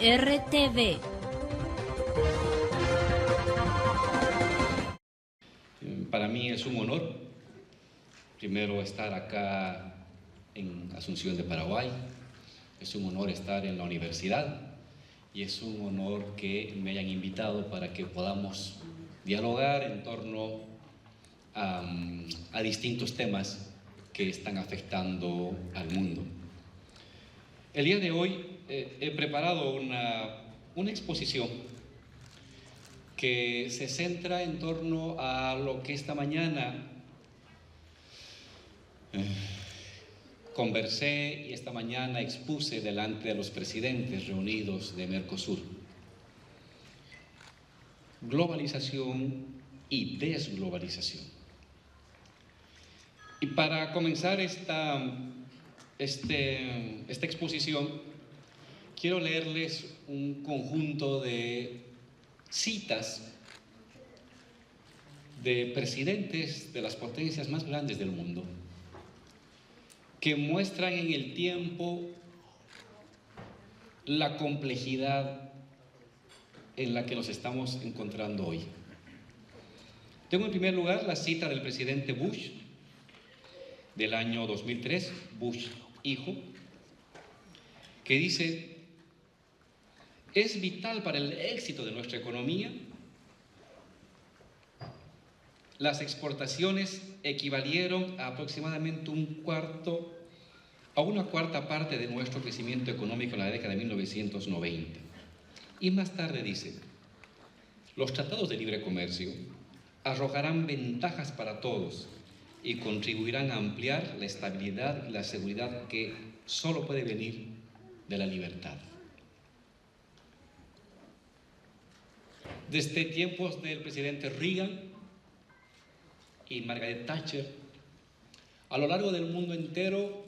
RTV. Para mí es un honor, primero, estar acá en Asunción de Paraguay. Es un honor estar en la universidad y es un honor que me hayan invitado para que podamos dialogar en torno a distintos temas que están afectando al mundo. El día de hoy he preparado una exposición que se centra en torno a lo que esta mañana conversé y esta mañana expuse delante de los presidentes reunidos de Mercosur. Globalización y desglobalización. Y para comenzar esta exposición, quiero leerles un conjunto de citas de presidentes de las potencias más grandes del mundo, que muestran en el tiempo la complejidad en la que nos estamos encontrando hoy. Tengo en primer lugar la cita del presidente Bush del año 2003, Bush hijo, que dice: es vital para el éxito de nuestra economía. Las exportaciones equivalieron a aproximadamente una cuarta parte de nuestro crecimiento económico en la década de 1990. Y más tarde dice: los tratados de libre comercio arrojarán ventajas para todos y contribuirán a ampliar la estabilidad y la seguridad que solo puede venir de la libertad. Desde tiempos del presidente Reagan y Margaret Thatcher, a lo largo del mundo entero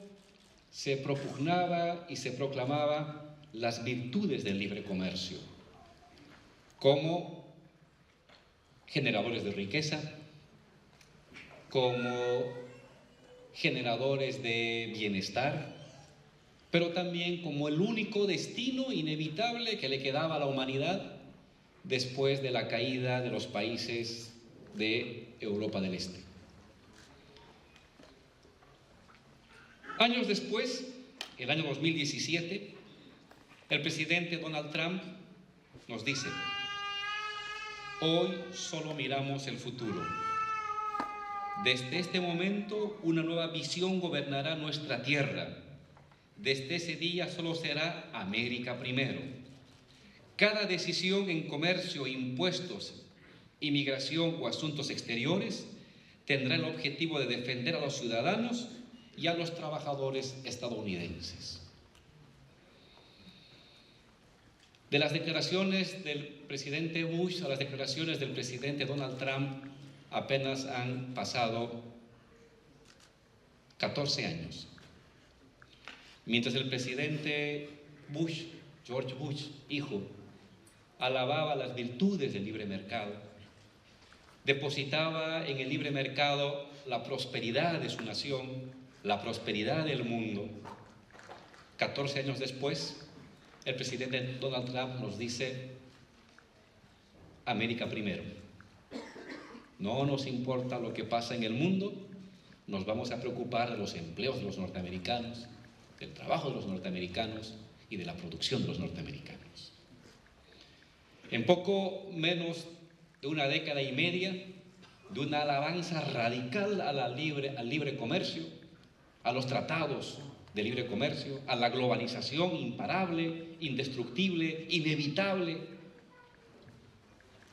se propugnaba y se proclamaba las virtudes del libre comercio como generadores de riqueza, como generadores de bienestar, pero también como el único destino inevitable que le quedaba a la humanidad después de la caída de los países de Europa del Este. Años después, el año 2017, el presidente Donald Trump nos dice: hoy solo miramos el futuro. Desde este momento, una nueva visión gobernará nuestra tierra. Desde ese día solo será América primero. Cada decisión en comercio, impuestos, inmigración o asuntos exteriores tendrá el objetivo de defender a los ciudadanos y a los trabajadores estadounidenses. De las declaraciones del presidente Bush a las declaraciones del presidente Donald Trump apenas han pasado 14 años. Mientras el presidente Bush, George Bush, hijo, alababa las virtudes del libre mercado, depositaba en el libre mercado la prosperidad de su nación, la prosperidad del mundo, 14 años después, el presidente Donald Trump nos dice: América primero. No nos importa lo que pasa en el mundo, nos vamos a preocupar de los empleos de los norteamericanos, del trabajo de los norteamericanos y de la producción de los norteamericanos. En poco menos de una década y media de una alabanza radical al libre comercio, a los tratados de libre comercio, a la globalización imparable, indestructible, inevitable,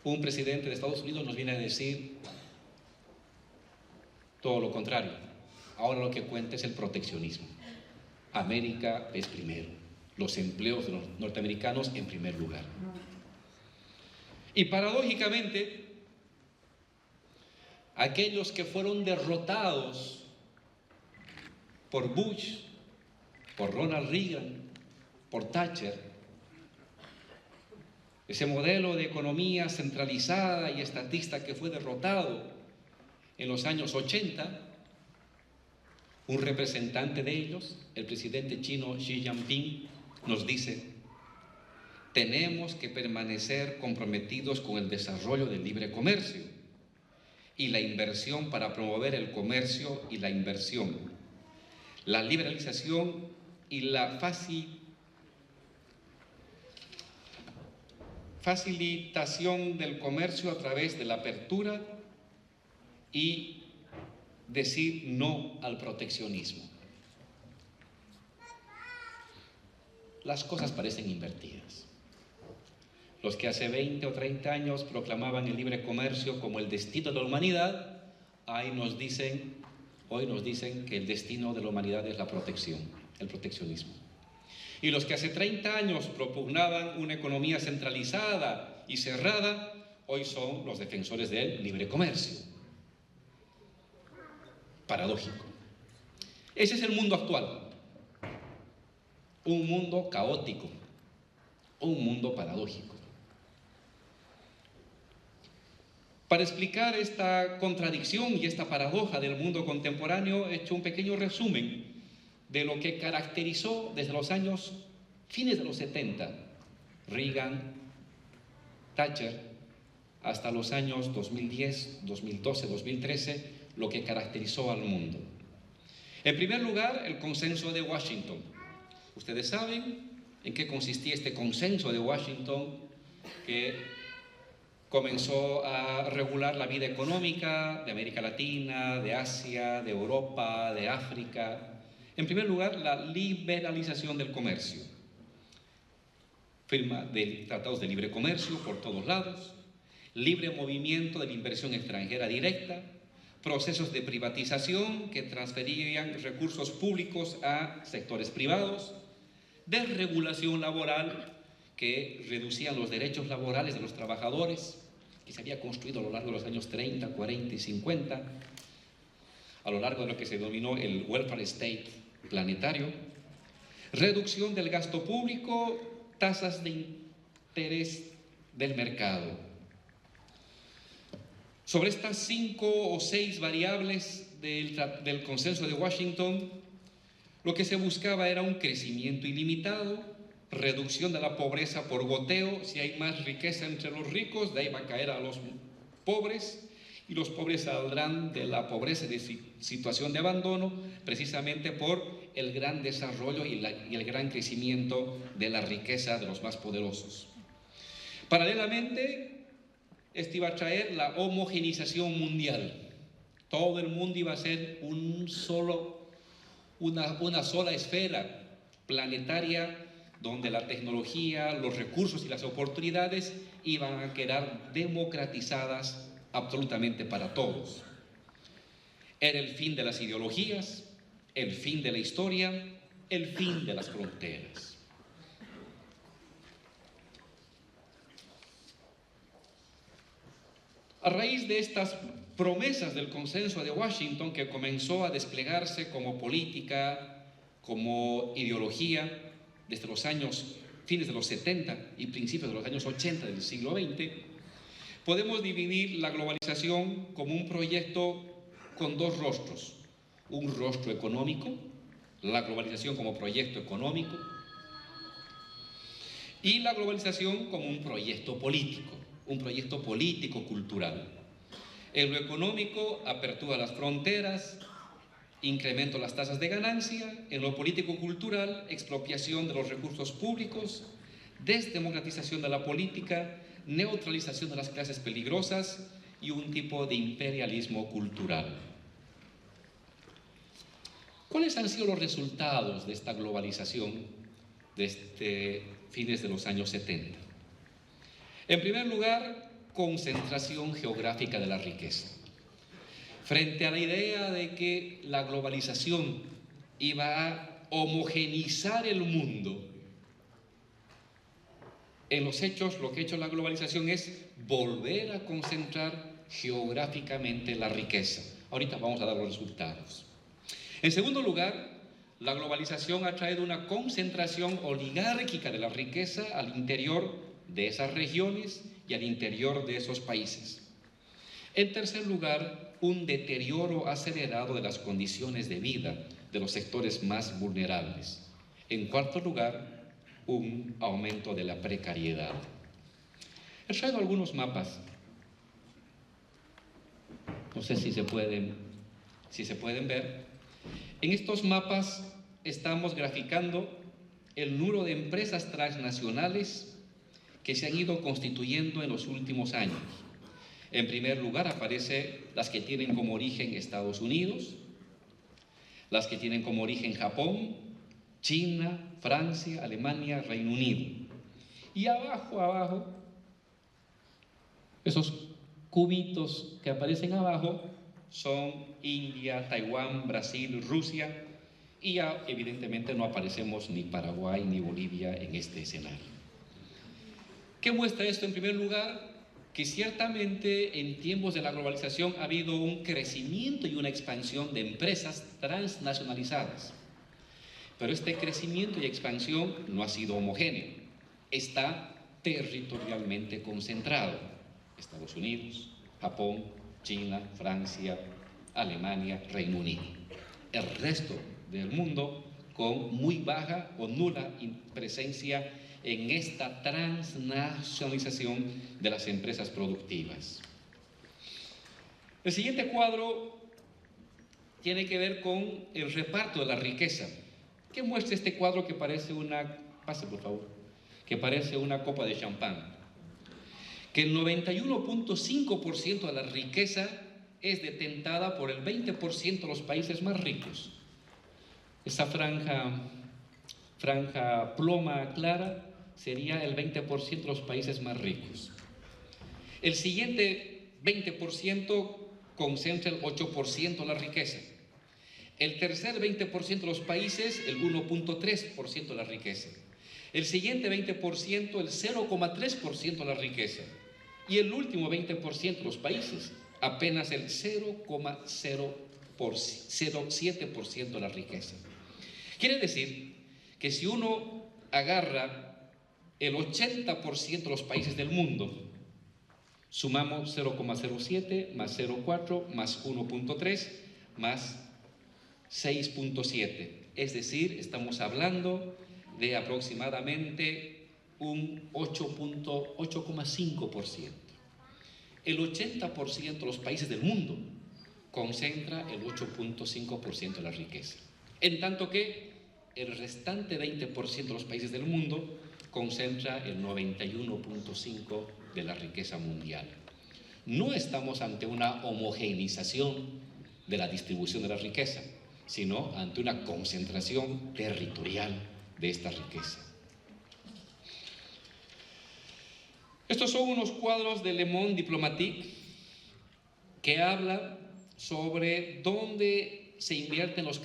un presidente de Estados Unidos nos viene a decir todo lo contrario. Ahora lo que cuenta es el proteccionismo. América es primero, los empleos de los norteamericanos en primer lugar. Y paradójicamente, aquellos que fueron derrotados por Bush, por Ronald Reagan, por Thatcher, ese modelo de economía centralizada y estatista que fue derrotado en los años 80, un representante de ellos, el presidente chino Xi Jinping, nos dice: tenemos que permanecer comprometidos con el desarrollo del libre comercio y la inversión para promover el comercio y la inversión, la liberalización y la facilitación del comercio a través de la apertura y decir no al proteccionismo. Las cosas parecen invertidas. Los que hace 20 o 30 años proclamaban el libre comercio como el destino de la humanidad, hoy nos dicen que el destino de la humanidad es la protección, el proteccionismo. Y los que hace 30 años propugnaban una economía centralizada y cerrada, hoy son los defensores del libre comercio. Paradójico. Ese es el mundo actual. Un mundo caótico, un mundo paradójico. Para explicar esta contradicción y esta paradoja del mundo contemporáneo, he hecho un pequeño resumen de lo que caracterizó desde los años fines de los 70, Reagan, Thatcher, hasta los años 2010, 2012, 2013, lo que caracterizó al mundo. En primer lugar, el consenso de Washington. Ustedes saben en qué consistía este consenso de Washington, que comenzó a regular la vida económica de América Latina, de Asia, de Europa, de África. En primer lugar, la liberalización del comercio. Firma de tratados de libre comercio por todos lados, libre movimiento de la inversión extranjera directa, procesos de privatización que transferían recursos públicos a sectores privados, desregulación laboral que reducían los derechos laborales de los trabajadores, que se había construido a lo largo de los años 30, 40 y 50, a lo largo de lo que se denominó el welfare state planetario, reducción del gasto público, tasas de interés del mercado. Sobre estas 5 o 6 variables del consenso de Washington, lo que se buscaba era un crecimiento ilimitado, reducción de la pobreza por goteo. Si hay más riqueza entre los ricos, de ahí va a caer a los pobres, y los pobres saldrán de la pobreza de situación de abandono precisamente por el gran desarrollo y el gran crecimiento de la riqueza de los más poderosos. Paralelamente, esto iba a traer la homogenización mundial. Todo el mundo iba a ser una sola esfera planetaria, donde la tecnología, los recursos y las oportunidades iban a quedar democratizadas absolutamente para todos. Era el fin de las ideologías, el fin de la historia, el fin de las fronteras. A raíz de estas promesas del consenso de Washington, que comenzó a desplegarse como política, como ideología, desde los años fines de los 70 y principios de los años 80 del siglo XX, podemos dividir la globalización como un proyecto con dos rostros. Un rostro económico, la globalización como proyecto económico, y la globalización como un proyecto político cultural. En lo económico, apertura a las fronteras, incremento de las tasas de ganancia. En lo político-cultural, expropiación de los recursos públicos, desdemocratización de la política, neutralización de las clases peligrosas y un tipo de imperialismo cultural. ¿Cuáles han sido los resultados de esta globalización desde fines de los años 70? En primer lugar, concentración geográfica de la riqueza. Frente a la idea de que la globalización iba a homogeneizar el mundo, en los hechos lo que ha hecho la globalización es volver a concentrar geográficamente la riqueza. Ahorita vamos a dar los resultados. En segundo lugar, la globalización ha traído una concentración oligárquica de la riqueza al interior de esas regiones y al interior de esos países. En tercer lugar, un deterioro acelerado de las condiciones de vida de los sectores más vulnerables. En cuarto lugar, un aumento de la precariedad. He traído algunos mapas. No sé si se pueden ver. En estos mapas estamos graficando el número de empresas transnacionales que se han ido constituyendo en los últimos años. En primer lugar aparecen las que tienen como origen Estados Unidos, las que tienen como origen Japón, China, Francia, Alemania, Reino Unido. Y abajo, esos cubitos que aparecen abajo son India, Taiwán, Brasil, Rusia, y ya evidentemente no aparecemos ni Paraguay ni Bolivia en este escenario. ¿Qué muestra esto? En primer lugar, que ciertamente en tiempos de la globalización ha habido un crecimiento y una expansión de empresas transnacionalizadas. Pero este crecimiento y expansión no ha sido homogéneo, está territorialmente concentrado. Estados Unidos, Japón, China, Francia, Alemania, Reino Unido. El resto del mundo con muy baja o nula presencia en esta transnacionalización de las empresas productivas. El siguiente cuadro tiene que ver con el reparto de la riqueza. ¿Qué muestra este cuadro que parece una, pase por favor, que parece una copa de champán? Que el 91.5% de la riqueza es detentada por el 20% de los países más ricos. Esa franja ploma clara sería el 20% de los países más ricos. El siguiente 20% concentra el 8% de la riqueza. El tercer 20% de los países, el 1.3% de la riqueza. El siguiente 20%, el 0.3% de la riqueza. Y el último 20% de los países, apenas el 0.07% de la riqueza. Quiere decir que si uno agarra el 80% de los países del mundo, sumamos 0.07 más 0.4 más 1.3 más 6.7, es decir, estamos hablando de aproximadamente un 8.5%. El 80% de los países del mundo concentra el 8.5% de la riqueza, en tanto que el restante 20% de los países del mundo concentra el 91.5% de la riqueza mundial. No estamos ante una homogeneización de la distribución de la riqueza, sino ante una concentración territorial de esta riqueza. Estos son unos cuadros de Le Monde Diplomatique que hablan sobre dónde se invierten los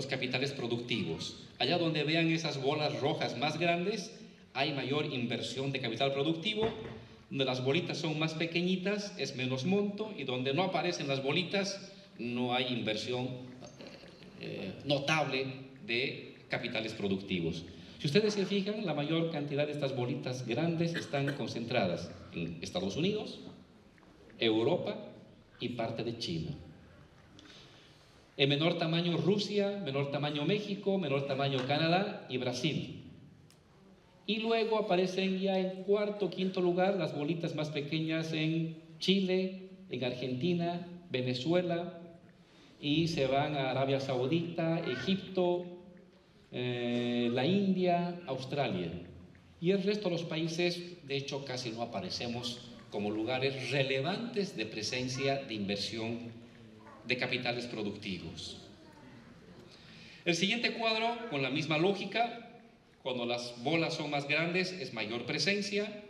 capitales productivos. Allá donde vean esas bolas rojas más grandes, hay mayor inversión de capital productivo. Donde las bolitas son más pequeñitas, es menos monto, y donde no aparecen las bolitas, no hay inversión notable de capitales productivos. Si ustedes se fijan, la mayor cantidad de estas bolitas grandes están concentradas en Estados Unidos, Europa y parte de China. En menor tamaño Rusia, menor tamaño México, menor tamaño Canadá y Brasil. Y luego aparecen ya en cuarto, quinto lugar las bolitas más pequeñas en Chile, en Argentina, Venezuela, y se van a Arabia Saudita, Egipto, la India, Australia. Y el resto de los países, de hecho, casi no aparecemos como lugares relevantes de presencia de inversión de capitales productivos. El siguiente cuadro, con la misma lógica, cuando las bolas son más grandes es mayor presencia.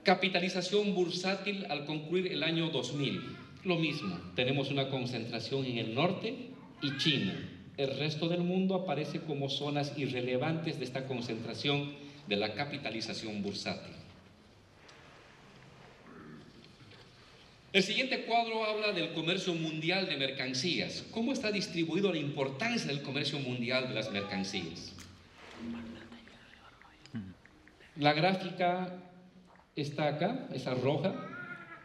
Capitalización bursátil al concluir el año 2000. Lo mismo, tenemos una concentración en el norte y China. El resto del mundo aparece como zonas irrelevantes de esta concentración de la capitalización bursátil. El siguiente cuadro habla del comercio mundial de mercancías. ¿Cómo está distribuido la importancia del comercio mundial de las mercancías? La gráfica está acá, esa roja,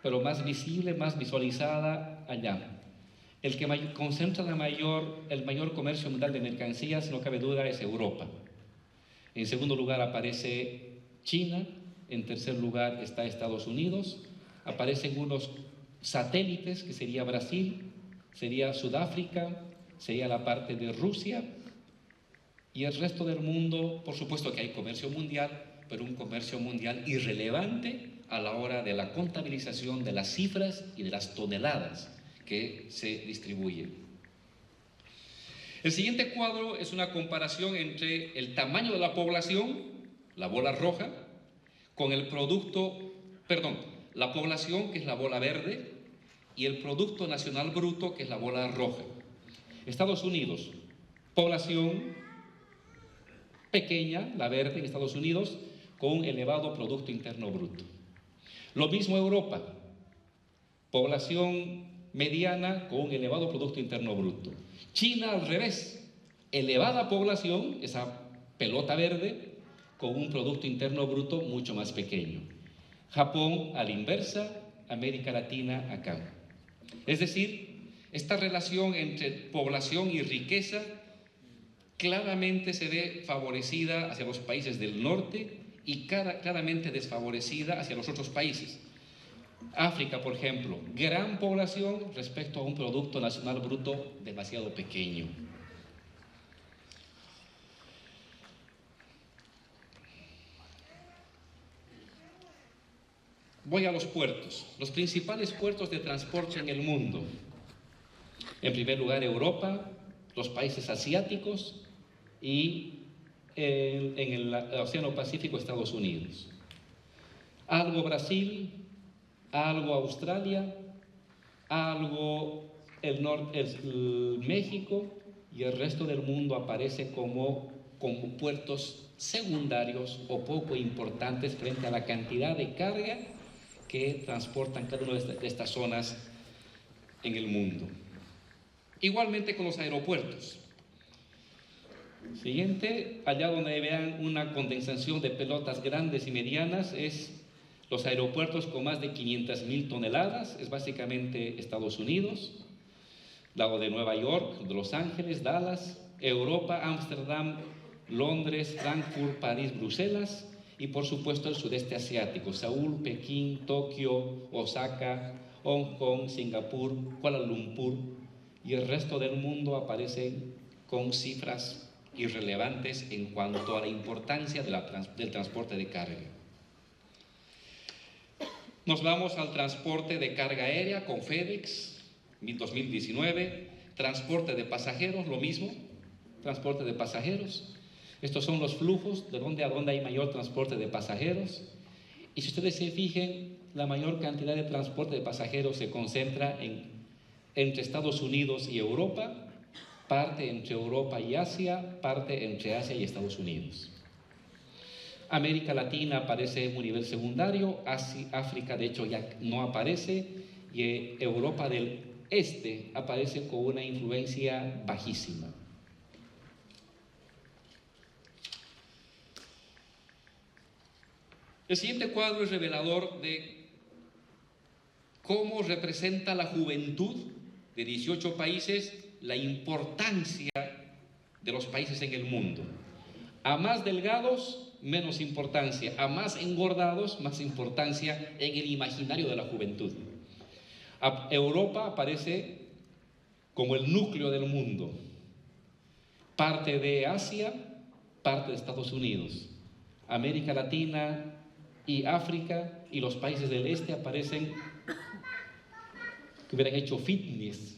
pero más visible, más visualizada allá. El que concentra el mayor comercio mundial de mercancías, no cabe duda, es Europa. En segundo lugar aparece China. En tercer lugar está Estados Unidos. Aparecen unos satélites, que sería Brasil, sería Sudáfrica, sería la parte de Rusia. Y el resto del mundo, por supuesto que hay comercio mundial, pero un comercio mundial irrelevante a la hora de la contabilización de las cifras y de las toneladas que se distribuyen. El siguiente cuadro es una comparación entre el tamaño de la población, la bola roja, con el la población, que es la bola verde, y el Producto Nacional Bruto, que es la bola roja. Estados Unidos, población pequeña, la verde en Estados Unidos, con un elevado Producto Interno Bruto. Lo mismo Europa, población mediana con un elevado Producto Interno Bruto. China al revés, elevada población, esa pelota verde, con un Producto Interno Bruto mucho más pequeño. Japón a la inversa, América Latina acá. Es decir, esta relación entre población y riqueza claramente se ve favorecida hacia los países del norte y claramente desfavorecida hacia los otros países. África, por ejemplo, gran población respecto a un Producto Nacional Bruto demasiado pequeño. Voy a los puertos, los principales puertos de transporte en el mundo. En primer lugar, Europa, los países asiáticos y en el Océano Pacífico, Estados Unidos. Algo Brasil, algo Australia, algo el México, y el resto del mundo aparece como puertos secundarios o poco importantes frente a la cantidad de carga que transportan cada una de estas zonas en el mundo. Igualmente con los aeropuertos. Siguiente, allá donde vean una condensación de pelotas grandes y medianas, es los aeropuertos con más de 500.000 toneladas, es básicamente Estados Unidos, lago de Nueva York, de Los Ángeles, Dallas, Europa, Ámsterdam, Londres, Frankfurt, París, Bruselas, y por supuesto el sudeste asiático, Seúl, Pekín, Tokio, Osaka, Hong Kong, Singapur, Kuala Lumpur, y el resto del mundo aparecen con cifras irrelevantes en cuanto a la importancia del transporte de carga. Nos vamos al transporte de carga aérea con FedEx, 2019, transporte de pasajeros, lo mismo, transporte de pasajeros. Estos son los flujos de dónde a dónde hay mayor transporte de pasajeros. Y si ustedes se fijen, la mayor cantidad de transporte de pasajeros se concentra entre Estados Unidos y Europa, parte entre Europa y Asia, parte entre Asia y Estados Unidos. América Latina aparece en un nivel secundario, África de hecho ya no aparece, y Europa del Este aparece con una influencia bajísima. El siguiente cuadro es revelador de cómo representa la juventud de 18 países la importancia de los países en el mundo. A más delgados, menos importancia. A más engordados, más importancia en el imaginario de la juventud. Europa aparece como el núcleo del mundo. Parte de Asia, parte de Estados Unidos. América Latina y África y los países del este aparecen que hubieran hecho fitness.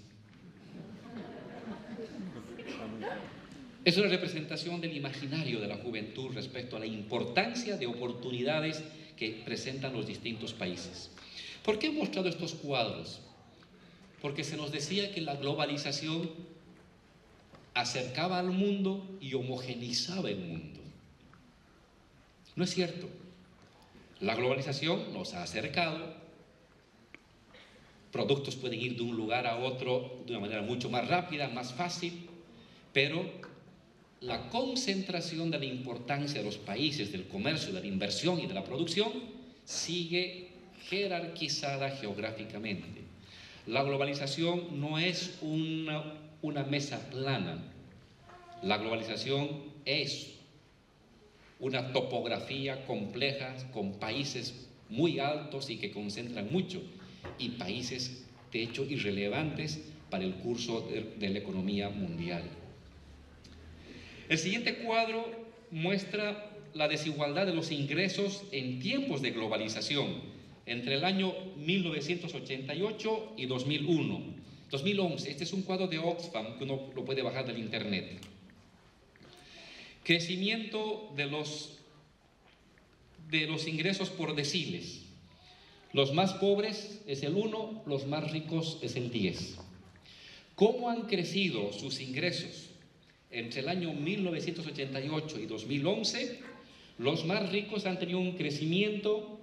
Es una representación del imaginario de la juventud respecto a la importancia de oportunidades que presentan los distintos países. ¿Por qué he mostrado estos cuadros? Porque se nos decía que la globalización acercaba al mundo y homogeneizaba el mundo. No es cierto. La globalización nos ha acercado. Productos pueden ir de un lugar a otro de una manera mucho más rápida, más fácil, pero la concentración de la importancia de los países, del comercio, de la inversión y de la producción sigue jerarquizada geográficamente. La globalización no es una mesa plana. La globalización es una topografía compleja con países muy altos y que concentran mucho, y países de hecho irrelevantes para el curso de la economía mundial. El siguiente cuadro muestra la desigualdad de los ingresos en tiempos de globalización entre el año 1988 y 2011. Este es un cuadro de Oxfam que uno lo puede bajar del internet. Crecimiento de los ingresos por deciles. Los más pobres es el 1, los más ricos es el 10. ¿Cómo han crecido sus ingresos entre el año 1988 y 2011? Los más ricos han tenido un crecimiento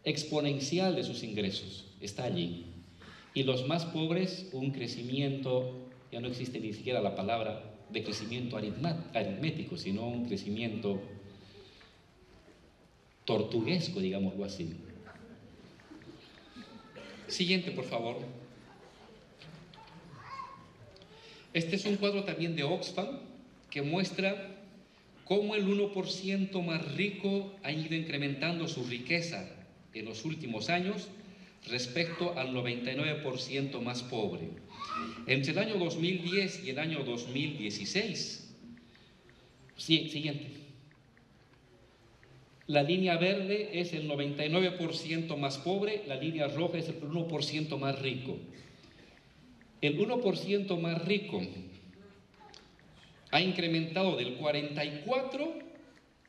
exponencial de sus ingresos, está allí. Y los más pobres, un crecimiento, ya no existe ni siquiera la palabra de crecimiento aritmético, sino un crecimiento tortuguesco, digámoslo así. Siguiente, por favor. Este es un cuadro también de Oxfam que muestra cómo el 1% más rico ha ido incrementando su riqueza en los últimos años respecto al 99% más pobre. Entre el año 2010 y el año 2016, siguiente. La línea verde es el 99% más pobre, la línea roja es el 1% más rico. El 1% más rico ha incrementado del 44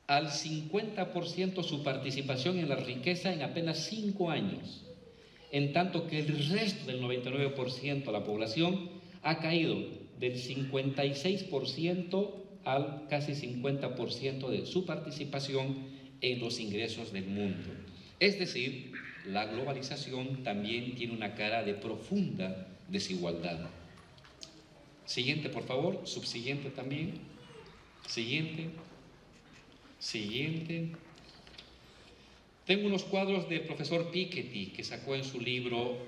al 50% su participación en la riqueza en apenas 5 años, en tanto que el resto del 99% de la población ha caído del 56% al casi 50% de su participación en los ingresos del mundo. Es decir, la globalización también tiene una cara de profunda desigualdad. Siguiente, por favor. Subsiguiente también. Siguiente. Siguiente. Tengo unos cuadros del profesor Piketty que sacó en su libro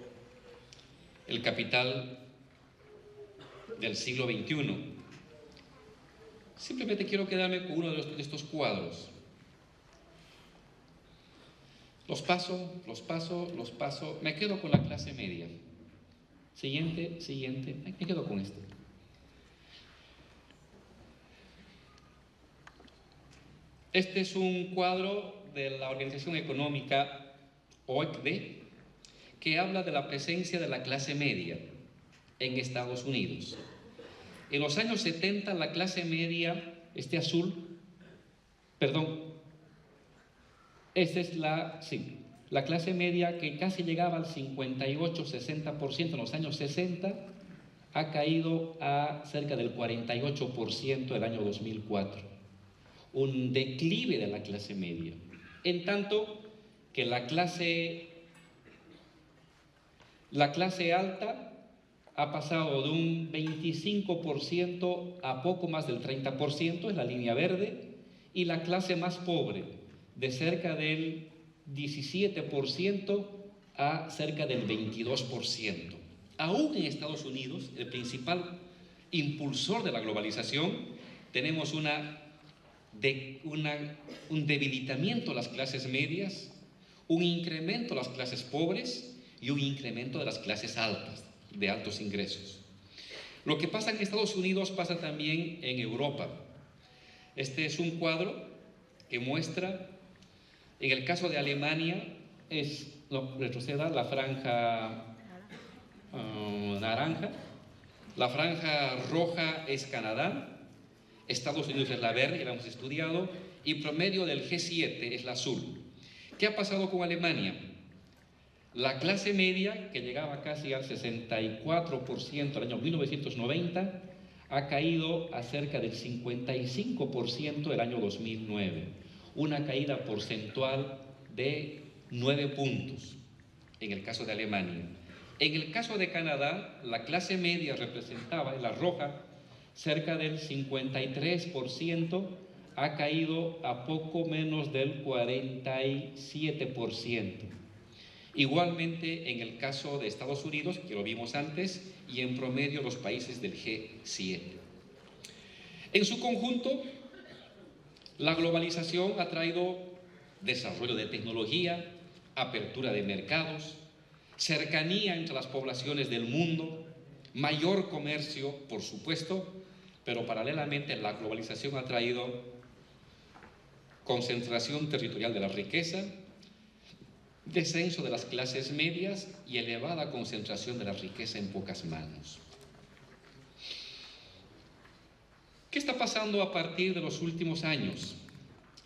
El capital del siglo XXI. Simplemente quiero quedarme con uno de estos cuadros. Los paso. Me quedo con la clase media. Siguiente. Me quedo con este. Este es un cuadro de la Organización Económica OECD que habla de la presencia de la clase media en Estados Unidos. En los años 70 la clase media, esta es la clase media que casi llegaba al 58-60% en los años 60, ha caído a cerca del 48% el año 2004. Un declive de la clase media, en tanto que la clase alta ha pasado de un 25% a poco más del 30%, es la línea verde, y la clase más pobre de cerca del 17% a cerca del 22%. Aún en Estados Unidos, el principal impulsor de la globalización, tenemos un debilitamiento de las clases medias, un incremento de las clases pobres y un incremento de las clases altas, de altos ingresos. Lo que pasa en Estados Unidos pasa también en Europa. Este es un cuadro que muestra, en el caso de Alemania, retroceda la franja naranja, la franja roja es Canadá, Estados Unidos es la verde, que la hemos estudiado, y promedio del G7 es la azul. ¿Qué ha pasado con Alemania? La clase media, que llegaba casi al 64% el año 1990, ha caído a cerca del 55% el año 2009. Una caída porcentual de 9 puntos en el caso de Alemania. En el caso de Canadá, la clase media representaba, en la roja, cerca del 53%, ha caído a poco menos del 47%. Igualmente en el caso de Estados Unidos, que lo vimos antes, y en promedio los países del G7. En su conjunto, La globalización ha traído desarrollo de tecnología, apertura de mercados, cercanía entre las poblaciones del mundo, mayor comercio, por supuesto, pero paralelamente la globalización ha traído concentración territorial de la riqueza, descenso de las clases medias y elevada concentración de la riqueza en pocas manos. ¿Qué está pasando a partir de los últimos años?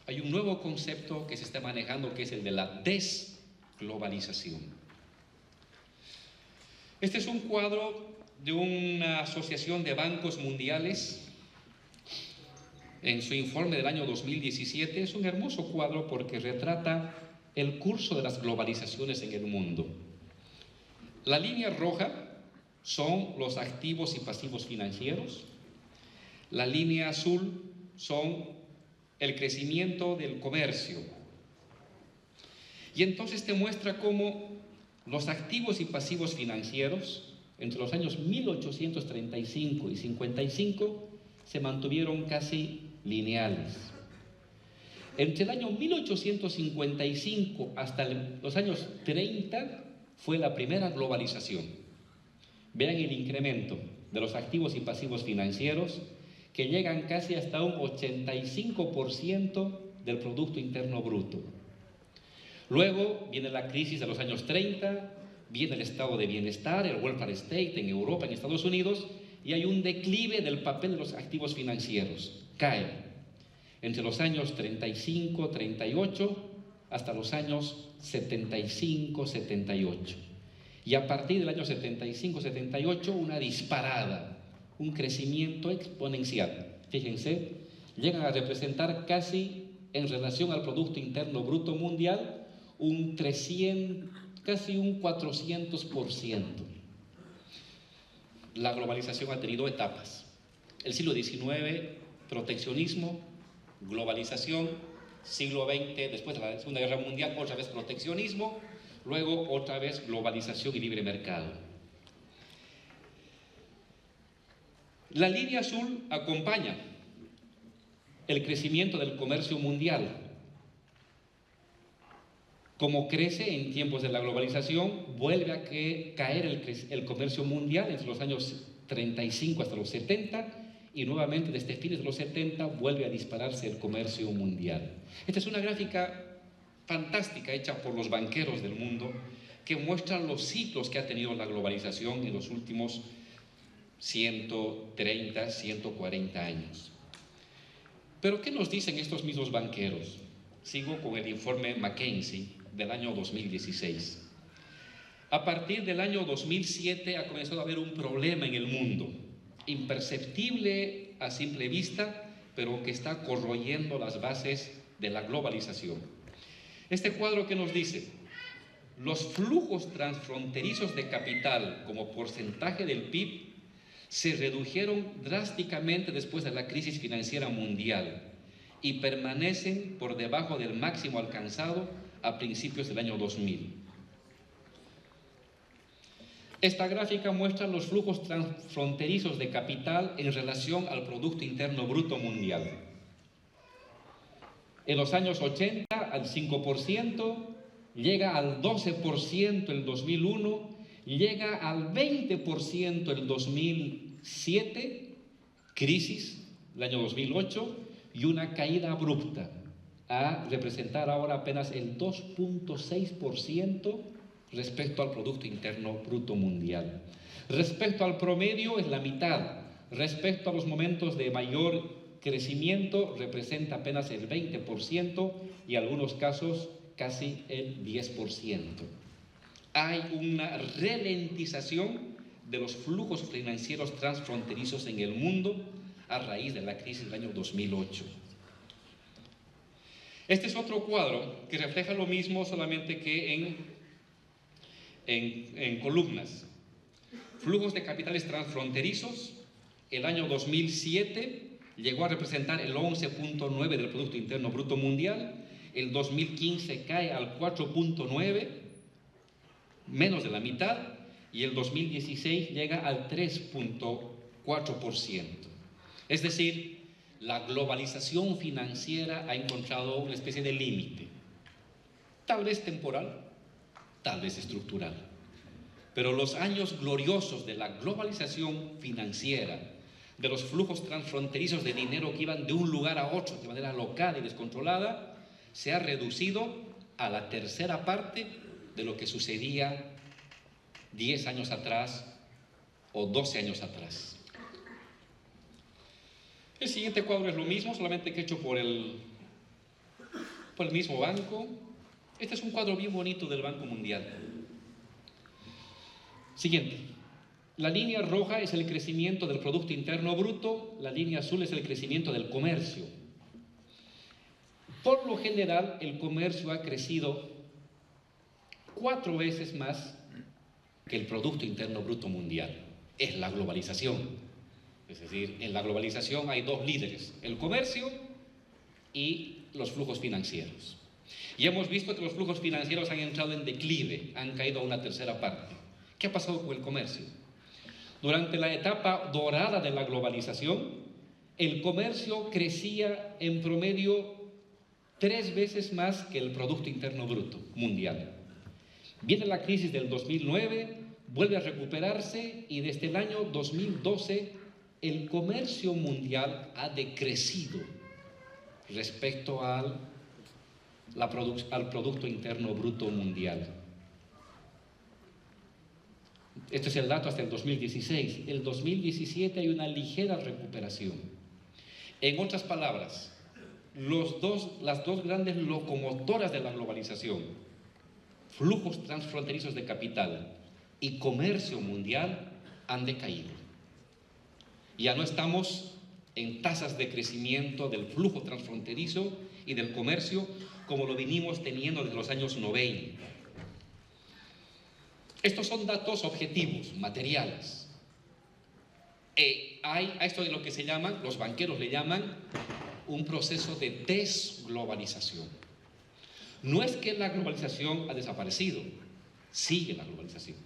Hay un nuevo concepto que se está manejando, que es el de la desglobalización. Este es un cuadro de una asociación de bancos mundiales en su informe del año 2017. Es un hermoso cuadro porque retrata el curso de las globalizaciones en el mundo. La línea roja son los activos y pasivos financieros. La línea azul son el crecimiento del comercio. Y entonces te muestra cómo los activos y pasivos financieros entre los años 1835 y 55 se mantuvieron casi lineales. Entre el año 1855 hasta los años 30 fue la primera globalización. Vean el incremento de los activos y pasivos financieros, que llegan casi hasta un 85% del Producto Interno Bruto. Luego viene la crisis de los años 30, viene el estado de bienestar, el welfare state en Europa, en Estados Unidos, y hay un declive del papel de los activos financieros. Cae entre los años 35, 38 hasta los años 75, 78. Y a partir del año 75, 78, una disparada, un crecimiento exponencial. Fíjense, llegan a representar casi, en relación al Producto Interno Bruto Mundial, casi un 400%. La globalización ha tenido etapas. El siglo XIX, proteccionismo, globalización. Siglo XX, después de la Segunda Guerra Mundial, otra vez proteccionismo, luego otra vez globalización y libre mercado. La línea azul acompaña el crecimiento del comercio mundial. Como crece en tiempos de la globalización, vuelve a caer el comercio mundial entre los años 35 hasta los 70, y nuevamente desde fines de los 70 vuelve a dispararse el comercio mundial. Esta es una gráfica fantástica hecha por los banqueros del mundo que muestra los ciclos que ha tenido la globalización en los últimos 130, 140 años. Pero ¿qué nos dicen estos mismos banqueros? Sigo con el informe McKinsey del año 2016. A partir del año 2007 ha comenzado a haber un problema en el mundo, imperceptible a simple vista, pero que está corroyendo las bases de la globalización. Este cuadro, ¿qué nos dice? Los flujos transfronterizos de capital como porcentaje del PIB se redujeron drásticamente después de la crisis financiera mundial y permanecen por debajo del máximo alcanzado a principios del año 2000. Esta gráfica muestra los flujos transfronterizos de capital en relación al Producto Interno Bruto Mundial. En los años 80 al 5%, llega al 12% el 2001, llega al 20% el 2007, crisis, el año 2008, y una caída abrupta a representar ahora apenas el 2.6% respecto al Producto Interno Bruto Mundial. Respecto al promedio es la mitad. Respecto a los momentos de mayor crecimiento representa apenas el 20% y en algunos casos casi el 10%. Hay una ralentización de los flujos financieros transfronterizos en el mundo a raíz de la crisis del año 2008. Este es otro cuadro que refleja lo mismo, solamente que en columnas. Flujos de capitales transfronterizos. El año 2007 llegó a representar el 11.9 del Producto Interno Bruto Mundial. El 2015 cae al 4.9, menos de la mitad, y el 2016 llega al 3.4%. Es decir, la globalización financiera ha encontrado una especie de límite, tal vez temporal, tal vez estructural. Pero los años gloriosos de la globalización financiera, de los flujos transfronterizos de dinero que iban de un lugar a otro de manera local y descontrolada, se ha reducido a la tercera parte de lo que sucedía 10 años atrás o 12 años atrás. El siguiente cuadro es lo mismo, solamente que hecho por el mismo banco. Este es un cuadro bien bonito del Banco Mundial. Siguiente. La línea roja es el crecimiento del Producto Interno Bruto, la línea azul es el crecimiento del comercio. Por lo general, el comercio ha crecido 4 veces más que el Producto Interno Bruto mundial. Es la globalización. Es decir, en la globalización hay 2 líderes, el comercio y los flujos financieros. Y hemos visto que los flujos financieros han entrado en declive, han caído a una tercera parte. ¿Qué ha pasado con el comercio? Durante la etapa dorada de la globalización, el comercio crecía en promedio 3 veces más que el Producto Interno Bruto mundial. Viene la crisis del 2009, vuelve a recuperarse y desde el año 2012 el comercio mundial ha decrecido respecto al Producto Interno Bruto mundial. Este es el dato hasta el 2016. El 2017 hay una ligera recuperación. En otras palabras, las dos grandes locomotoras de la globalización, flujos transfronterizos de capital y comercio mundial, han decaído. Ya no estamos en tasas de crecimiento del flujo transfronterizo y del comercio como lo venimos teniendo desde los años 90. Estos son datos objetivos, materiales. Hay a esto de lo que se llaman, los banqueros le llaman, un proceso de desglobalización. No es que la globalización ha desaparecido, sigue la globalización.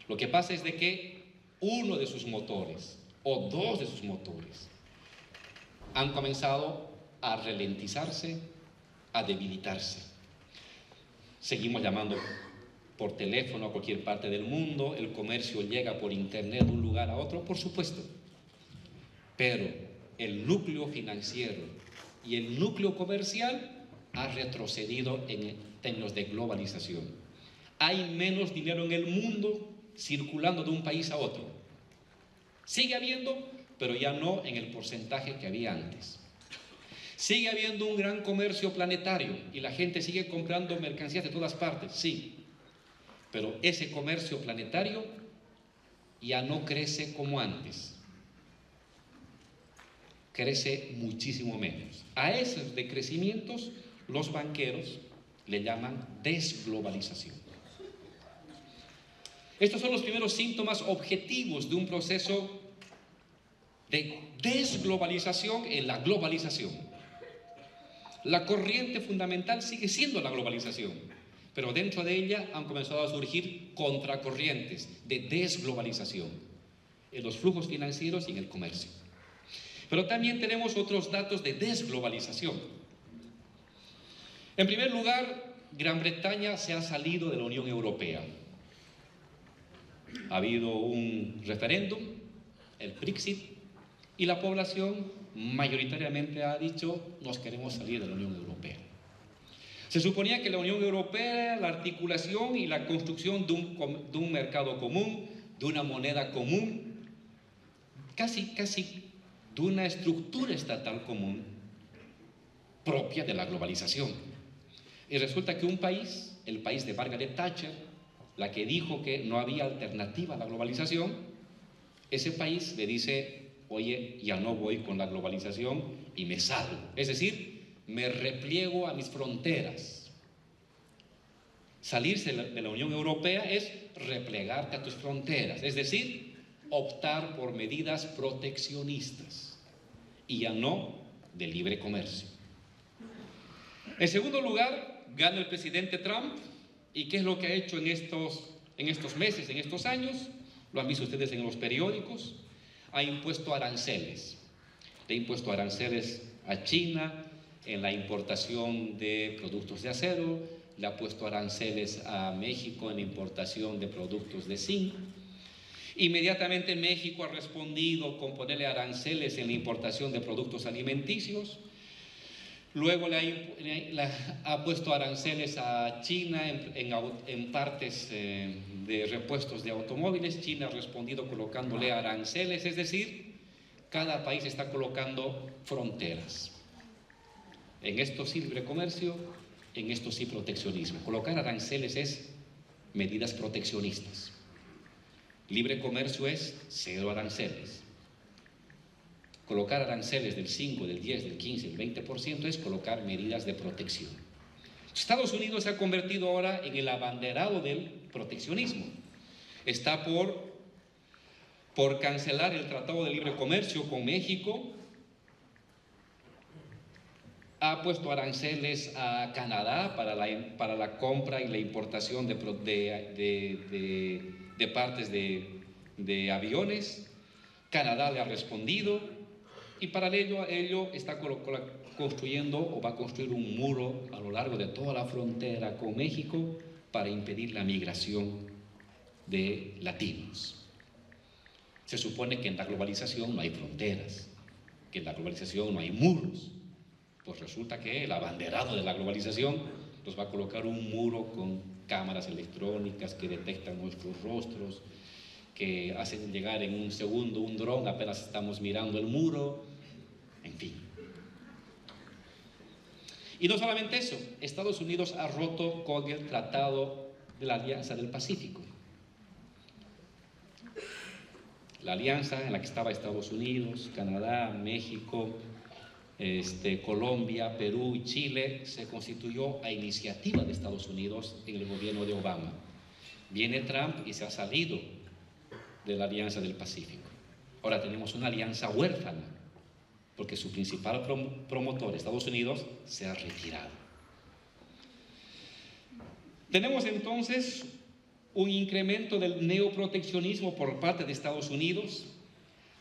Lo que pasa es de que uno de sus motores o 2 de sus motores han comenzado a ralentizarse, a debilitarse. Seguimos llamando por teléfono a cualquier parte del mundo, el comercio llega por internet de un lugar a otro, por supuesto. Pero el núcleo financiero y el núcleo comercial ha retrocedido en términos de globalización. Hay menos dinero en el mundo circulando de un país a otro. Sigue habiendo, pero ya no en el porcentaje que había antes. Sigue habiendo un gran comercio planetario y la gente sigue comprando mercancías de todas partes, sí. Pero ese comercio planetario ya no crece como antes. Crece muchísimo menos. A esos decrecimientos los banqueros le llaman desglobalización. Estos son los primeros síntomas objetivos de un proceso de desglobalización en la globalización. La corriente fundamental sigue siendo la globalización, pero dentro de ella han comenzado a surgir contracorrientes de desglobalización en los flujos financieros y en el comercio. Pero también tenemos otros datos de desglobalización. En primer lugar, Gran Bretaña se ha salido de la Unión Europea. Ha habido un referéndum, el Brexit, y la población mayoritariamente ha dicho: nos queremos salir de la Unión Europea. Se suponía que la Unión Europea, la articulación y la construcción de un mercado común, de una moneda común, casi de una estructura estatal común propia de la globalización. Y resulta que un país, el país de Margaret Thatcher, la que dijo que no había alternativa a la globalización, ese país le dice: oye, ya no voy con la globalización y me salgo. Es decir, me repliego a mis fronteras. Salirse de la Unión Europea es replegarte a tus fronteras, es decir, optar por medidas proteccionistas y ya no de libre comercio. En segundo lugar, gana el presidente Trump. ¿Y qué es lo que ha hecho en estos meses, en estos años? Lo han visto ustedes en los periódicos. Ha impuesto aranceles. Le ha impuesto aranceles a China en la importación de productos de acero, le ha puesto aranceles a México en la importación de productos de zinc. Inmediatamente México ha respondido con ponerle aranceles en la importación de productos alimenticios. Luego le ha puesto aranceles a China en partes de repuestos de automóviles. China ha respondido colocándole aranceles, es decir, cada país está colocando fronteras. En esto sí libre comercio, en esto sí proteccionismo. Colocar aranceles es medidas proteccionistas. Libre comercio es cero aranceles. Colocar aranceles del 5, del 10, del 15, del 20% es colocar medidas de protección. Estados Unidos se ha convertido ahora en el abanderado del proteccionismo. Está por cancelar el Tratado de Libre Comercio con México. Ha puesto aranceles a Canadá para la compra y la importación de partes de aviones. Canadá le ha respondido y paralelo a ello está construyendo o va a construir un muro a lo largo de toda la frontera con México para impedir la migración de latinos. Se supone que en la globalización no hay fronteras, que en la globalización no hay muros. Pues resulta que el abanderado de la globalización nos va a colocar un muro con cámaras electrónicas que detectan nuestros rostros, que hacen llegar en un segundo un dron apenas estamos mirando el muro, en fin. Y no solamente eso, Estados Unidos ha roto con el Tratado de la Alianza del Pacífico. La alianza en la que estaba Estados Unidos, Canadá, México, Colombia, Perú y Chile se constituyó a iniciativa de Estados Unidos en el gobierno de Obama. Viene Trump y se ha salido de la Alianza del Pacífico. Ahora tenemos una alianza huérfana, porque su principal promotor, Estados Unidos, se ha retirado. Tenemos entonces un incremento del neoproteccionismo por parte de Estados Unidos,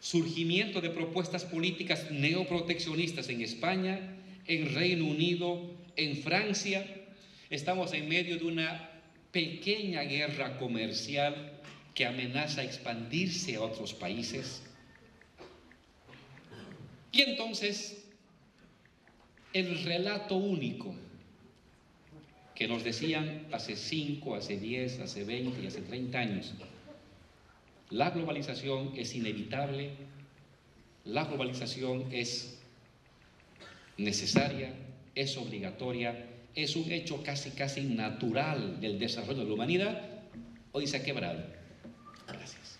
surgimiento de propuestas políticas neoproteccionistas en España, en Reino Unido, en Francia. Estamos en medio de una pequeña guerra comercial que amenaza expandirse a otros países. Y entonces, el relato único que nos decían hace 5, hace 10, hace 20 y hace 30 años, la globalización es inevitable, la globalización es necesaria, es obligatoria, es un hecho casi natural del desarrollo de la humanidad, hoy se ha quebrado. Gracias.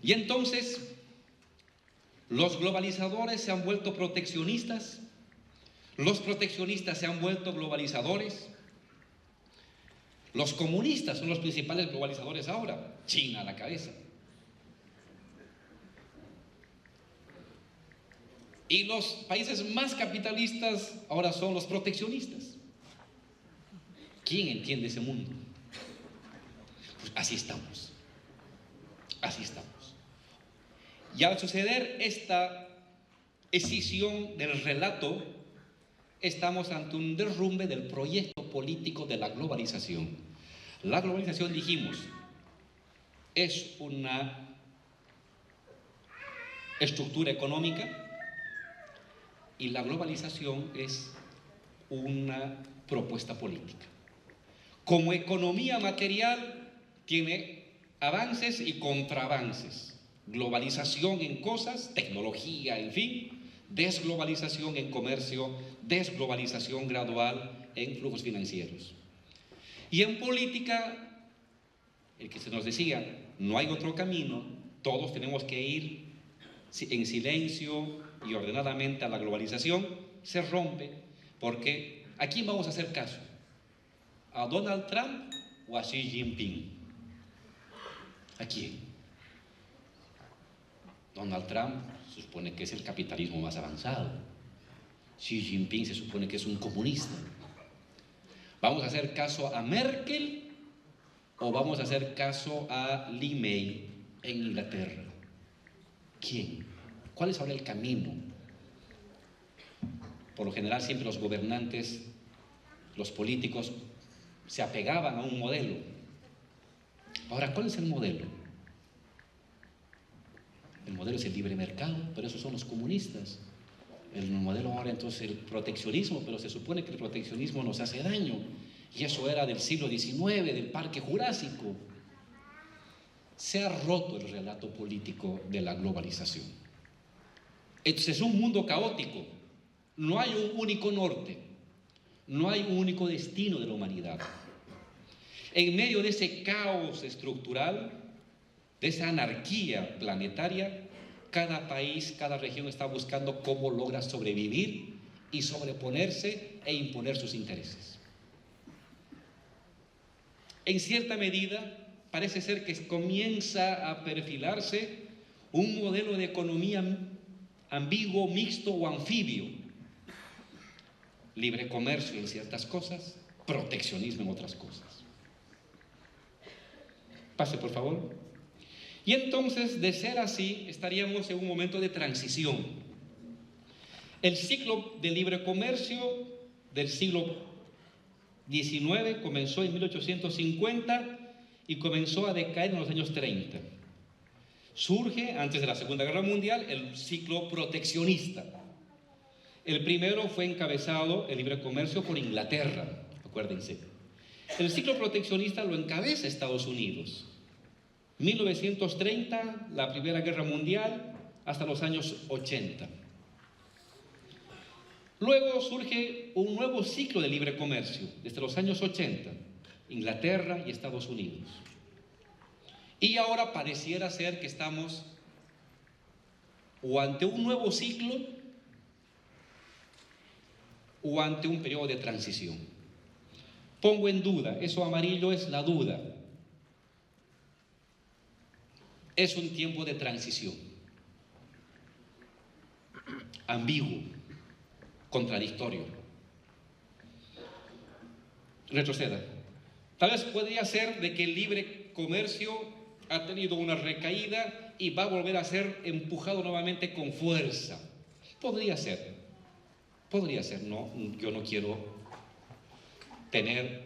Y entonces, los globalizadores se han vuelto proteccionistas, los proteccionistas se han vuelto globalizadores. Los comunistas son los principales globalizadores ahora, China a la cabeza. Y los países más capitalistas ahora son los proteccionistas. ¿Quién entiende ese mundo? Pues así estamos. Así estamos. Y al suceder esta escisión del relato, estamos ante un derrumbe del proyecto político de la globalización. La globalización, dijimos, es una estructura económica y la globalización es una propuesta política. Como economía material tiene avances y contraavances. Globalización en cosas, tecnología, en fin. Desglobalización en comercio, desglobalización gradual en flujos financieros. Y en política, el que se nos decía, no hay otro camino, todos tenemos que ir en silencio y ordenadamente a la globalización, se rompe, porque ¿a quién vamos a hacer caso? ¿A Donald Trump o a Xi Jinping? ¿A quién? Donald Trump se supone que es el capitalismo más avanzado. Xi Jinping se supone que es un comunista. ¿Vamos a hacer caso a Merkel o vamos a hacer caso a Li Mei, en Inglaterra? ¿Quién? ¿Cuál es ahora el camino? Por lo general siempre los gobernantes, los políticos, se apegaban a un modelo. Ahora, ¿cuál es el modelo? El modelo es el libre mercado, pero esos son los comunistas. El modelo ahora entonces el proteccionismo, pero se supone que el proteccionismo nos hace daño. Y eso era del siglo XIX, del Parque Jurásico. Se ha roto el relato político de la globalización. Entonces es un mundo caótico. No hay un único norte. No hay un único destino de la humanidad. En medio de ese caos estructural, de esa anarquía planetaria, cada país, cada región está buscando cómo logra sobrevivir y sobreponerse e imponer sus intereses. En cierta medida, parece ser que comienza a perfilarse un modelo de economía ambiguo, mixto o anfibio. Libre comercio en ciertas cosas, proteccionismo en otras cosas. Pase, por favor. Y entonces, de ser así, estaríamos en un momento de transición. El ciclo de libre comercio del siglo XIX comenzó en 1850 y comenzó a decaer en los años 30. Surge, antes de la Segunda Guerra Mundial, el ciclo proteccionista. El primero fue encabezado, el libre comercio, por Inglaterra, acuérdense. El ciclo proteccionista lo encabeza Estados Unidos. 1930, la Primera Guerra Mundial, hasta los años 80. Luego surge un nuevo ciclo de libre comercio, desde los años 80, Inglaterra y Estados Unidos. Y ahora pareciera ser que estamos o ante un nuevo ciclo o ante un periodo de transición. Pongo en duda, eso amarillo es la duda. Es un tiempo de transición, ambiguo, contradictorio. Retroceda. Tal vez podría ser de que el libre comercio ha tenido una recaída y va a volver a ser empujado nuevamente con fuerza. Podría ser, no, yo no quiero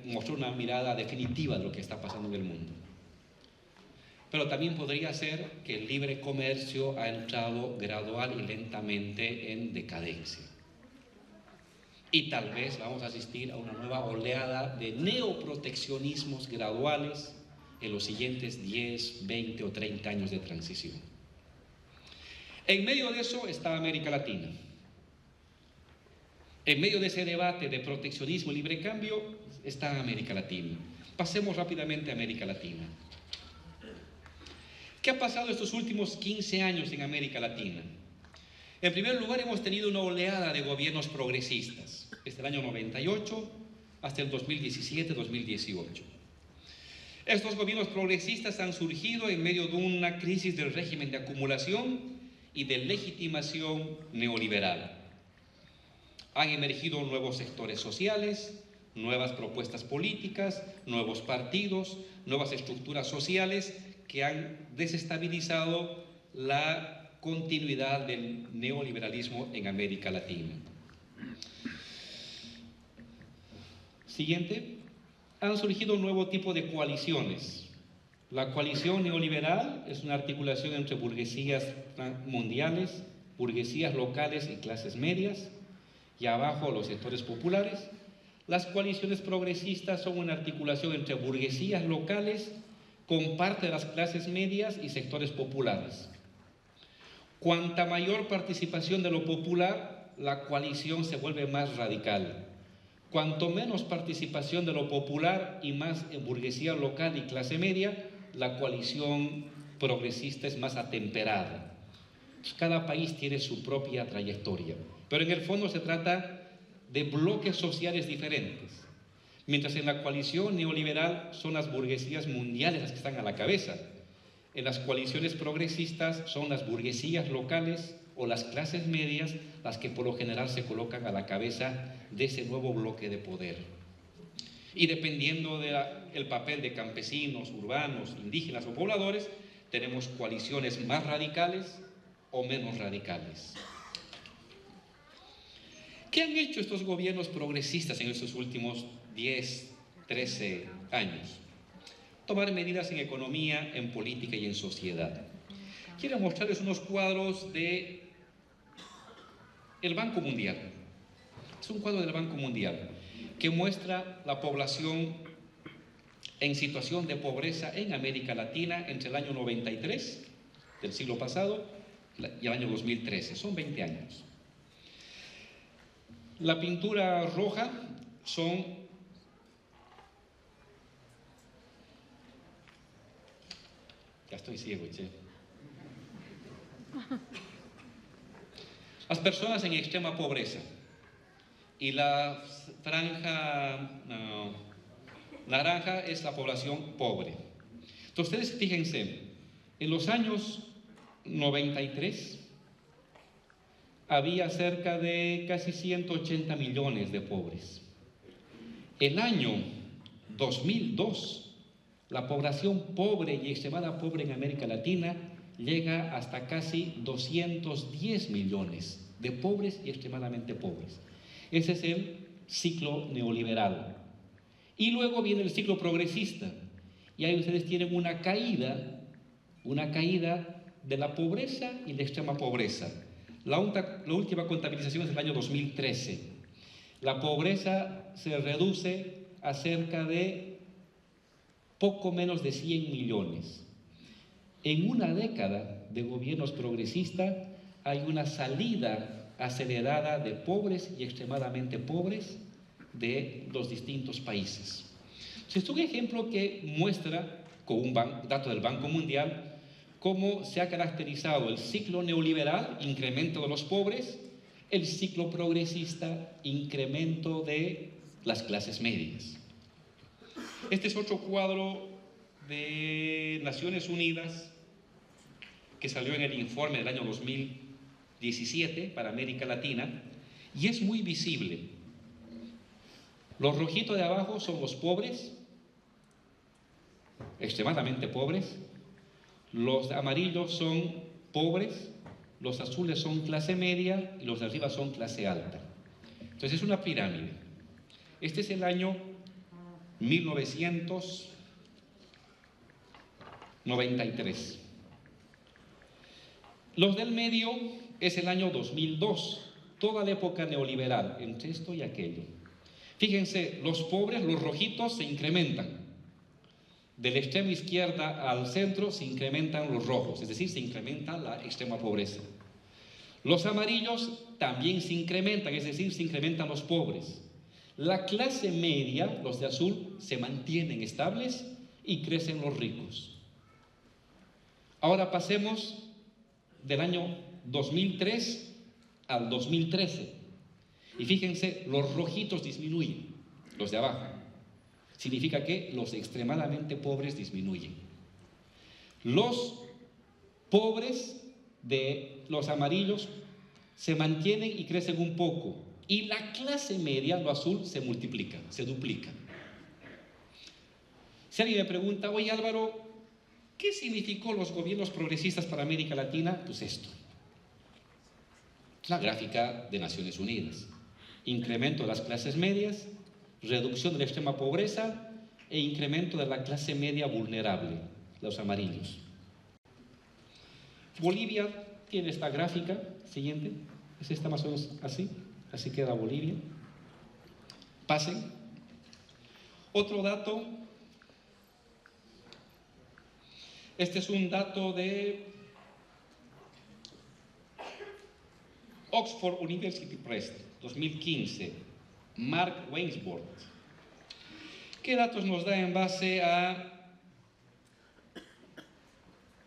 mostrar una mirada definitiva de lo que está pasando en el mundo. Pero también podría ser que el libre comercio ha entrado gradual y lentamente en decadencia. Y tal vez vamos a asistir a una nueva oleada de neoproteccionismos graduales en los siguientes 10, 20 o 30 años de transición. En medio de eso está América Latina. En medio de ese debate de proteccionismo y libre cambio está América Latina. Pasemos rápidamente a América Latina. ¿Qué ha pasado estos últimos 15 años en América Latina? En primer lugar, hemos tenido una oleada de gobiernos progresistas, desde el año 98 hasta el 2017-2018. Estos gobiernos progresistas han surgido en medio de una crisis del régimen de acumulación y de legitimación neoliberal. Han emergido nuevos sectores sociales, nuevas propuestas políticas, nuevos partidos, nuevas estructuras sociales que han desestabilizado la continuidad del neoliberalismo en América Latina. Siguiente. Han surgido un nuevo tipo de coaliciones. La coalición neoliberal es una articulación entre burguesías mundiales, burguesías locales y clases medias, y abajo los sectores populares. Las coaliciones progresistas son una articulación entre burguesías locales con parte de las clases medias y sectores populares. Cuanta mayor participación de lo popular, la coalición se vuelve más radical. Cuanto menos participación de lo popular y más en burguesía local y clase media, la coalición progresista es más atemperada. Cada país tiene su propia trayectoria, pero en el fondo se trata de bloques sociales diferentes. Mientras en la coalición neoliberal son las burguesías mundiales las que están a la cabeza, en las coaliciones progresistas son las burguesías locales o las clases medias las que por lo general se colocan a la cabeza de ese nuevo bloque de poder. Y dependiendo del papel de campesinos, urbanos, indígenas o pobladores, tenemos coaliciones más radicales o menos radicales. ¿Qué han hecho estos gobiernos progresistas en estos últimos 10, 13 años? Tomar medidas en economía, en política y en sociedad. Quiero mostrarles unos cuadros del Banco Mundial. Es un cuadro del Banco Mundial que muestra la población en situación de pobreza en América Latina entre el año 93 del siglo pasado y el año 2013. Son 20 años. La pintura roja son ya estoy ciego, che. Las personas en extrema pobreza. Y la franja naranja es la población pobre. Entonces, ustedes fíjense, en los años 93 había cerca de casi 180 millones de pobres. El año 2002, la población pobre y extremada pobre en América Latina llega hasta casi 210 millones de pobres y extremadamente pobres. Ese es el ciclo neoliberal. Y luego viene el ciclo progresista. Y ahí ustedes tienen una caída de la pobreza y la extrema pobreza. La última contabilización es del año 2013. La pobreza se reduce a cerca de poco menos de 100 millones. En una década de gobiernos progresistas hay una salida acelerada de pobres y extremadamente pobres de los distintos países. Este es un ejemplo que muestra, con un dato del Banco Mundial, cómo se ha caracterizado el ciclo neoliberal, incremento de los pobres, el ciclo progresista, incremento de las clases medias. Este es otro cuadro de Naciones Unidas que salió en el informe del año 2017 para América Latina y es muy visible. Los rojitos de abajo son los pobres, extremadamente pobres. Los amarillos son pobres, los azules son clase media y los de arriba son clase alta. Entonces es una pirámide. Este es el año 1993. Los del medio es el año 2002, toda la época neoliberal, entre esto y aquello. Fíjense, los pobres, los rojitos, se incrementan. De la extrema izquierda al centro se incrementan los rojos, es decir, se incrementa la extrema pobreza. Los amarillos también se incrementan, es decir, se incrementan los pobres. La clase media, los de azul, se mantienen estables y crecen los ricos. Ahora pasemos del año 2003 al 2013. Y fíjense, los rojitos disminuyen, los de abajo. Significa que los extremadamente pobres disminuyen. Los pobres de los amarillos se mantienen y crecen un poco. Y la clase media, lo azul, se multiplica, se duplica. Si alguien me pregunta, oye Álvaro, ¿qué significó los gobiernos progresistas para América Latina? Pues esto. La gráfica de Naciones Unidas. Incremento de las clases medias, reducción de la extrema pobreza e incremento de la clase media vulnerable, los amarillos. Bolivia tiene esta gráfica, siguiente, es esta más o menos así queda Bolivia. Pasen. Otro dato, este es un dato de Oxford University Press, 2015, Mark Wainsworth. ¿Qué datos nos da en base a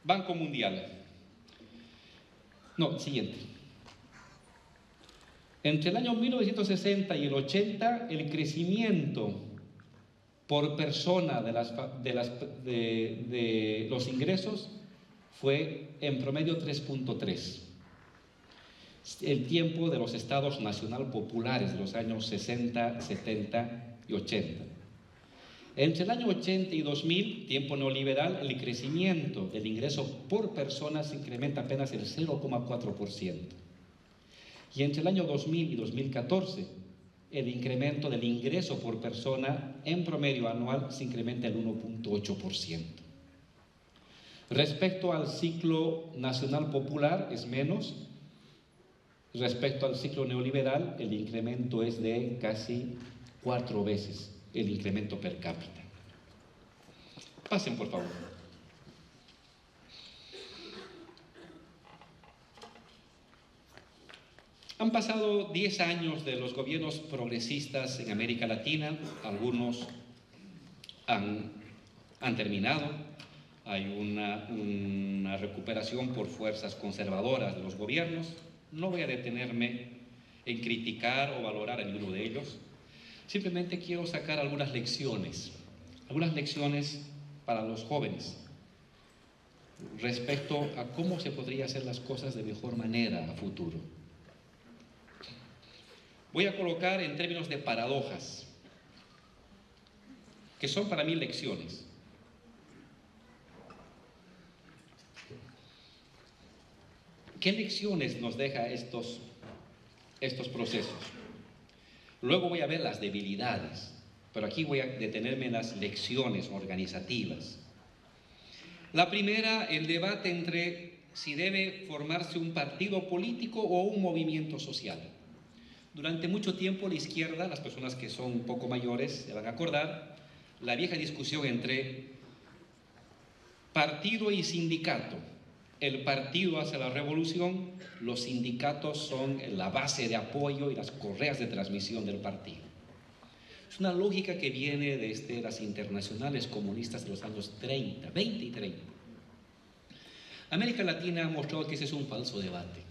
Banco Mundial? No, siguiente. Entre el año 1960 y el 80, el crecimiento por persona de los ingresos fue en promedio 3.3. El tiempo de los estados nacional populares de los años 60, 70 y 80. Entre el año 80 y 2000, tiempo neoliberal, el crecimiento del ingreso por persona se incrementa apenas el 0,4%. Y entre el año 2000 y 2014, el incremento del ingreso por persona en promedio anual se incrementa el 1,8%. Respecto al ciclo nacional popular es menos. Respecto al ciclo neoliberal, el incremento es de casi 4 veces el incremento per cápita. Pasen, por favor. Han pasado 10 años de los gobiernos progresistas en América Latina. Algunos han terminado. Hay una recuperación por fuerzas conservadoras de los gobiernos. No voy a detenerme en criticar o valorar a ninguno de ellos. Simplemente quiero sacar algunas lecciones para los jóvenes respecto a cómo se podría hacer las cosas de mejor manera a futuro. Voy a colocar en términos de paradojas, que son para mí lecciones. ¿Qué lecciones nos deja estos procesos? Luego voy a ver las debilidades, pero aquí voy a detenerme en las lecciones organizativas. La primera, el debate entre si debe formarse un partido político o un movimiento social. Durante mucho tiempo la izquierda, las personas que son un poco mayores se van a acordar, la vieja discusión entre partido y sindicato. El partido hace la revolución, los sindicatos son la base de apoyo y las correas de transmisión del partido. Es una lógica que viene desde las internacionales comunistas de los años 30, 20 y 30. América Latina ha mostrado que ese es un falso debate.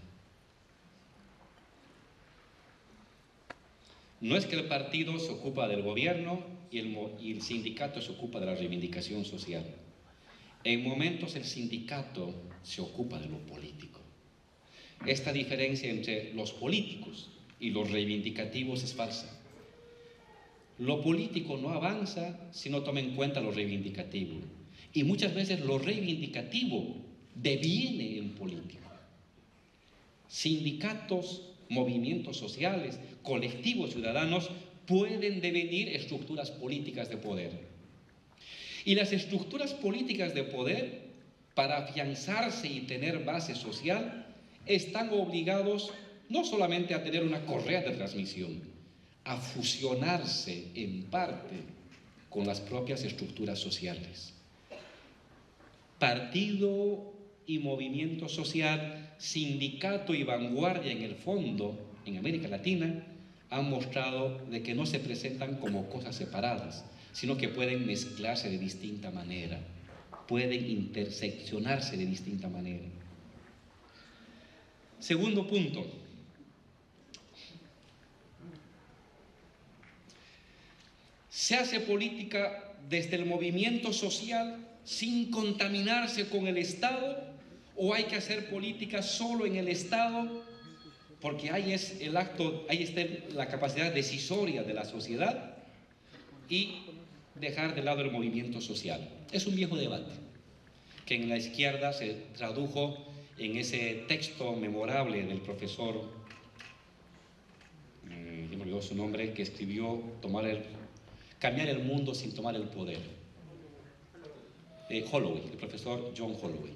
No es que el partido se ocupa del gobierno y el sindicato se ocupa de la reivindicación social. En momentos el sindicato se ocupa de lo político. Esta diferencia entre los políticos y los reivindicativos es falsa. Lo político no avanza si no toma en cuenta lo reivindicativo. Y muchas veces lo reivindicativo deviene en político. Sindicatos, movimientos sociales, colectivos ciudadanos pueden devenir estructuras políticas de poder. Y las estructuras políticas de poder, para afianzarse y tener base social, están obligados no solamente a tener una correa de transmisión, a fusionarse en parte con las propias estructuras sociales. Partido y movimiento social, sindicato y vanguardia en el fondo, en América Latina, han mostrado de que no se presentan como cosas separadas, sino que pueden mezclarse de distinta manera, pueden interseccionarse de distinta manera. Segundo punto. ¿Se hace política desde el movimiento social sin contaminarse con el Estado, o hay que hacer política solo en el Estado porque ahí está la capacidad decisoria de la sociedad, y dejar de lado el movimiento social? Es un viejo debate que en la izquierda se tradujo en ese texto memorable del profesor, me olvidó su nombre, que escribió Cambiar el mundo sin tomar el poder. Holloway, el profesor John Holloway.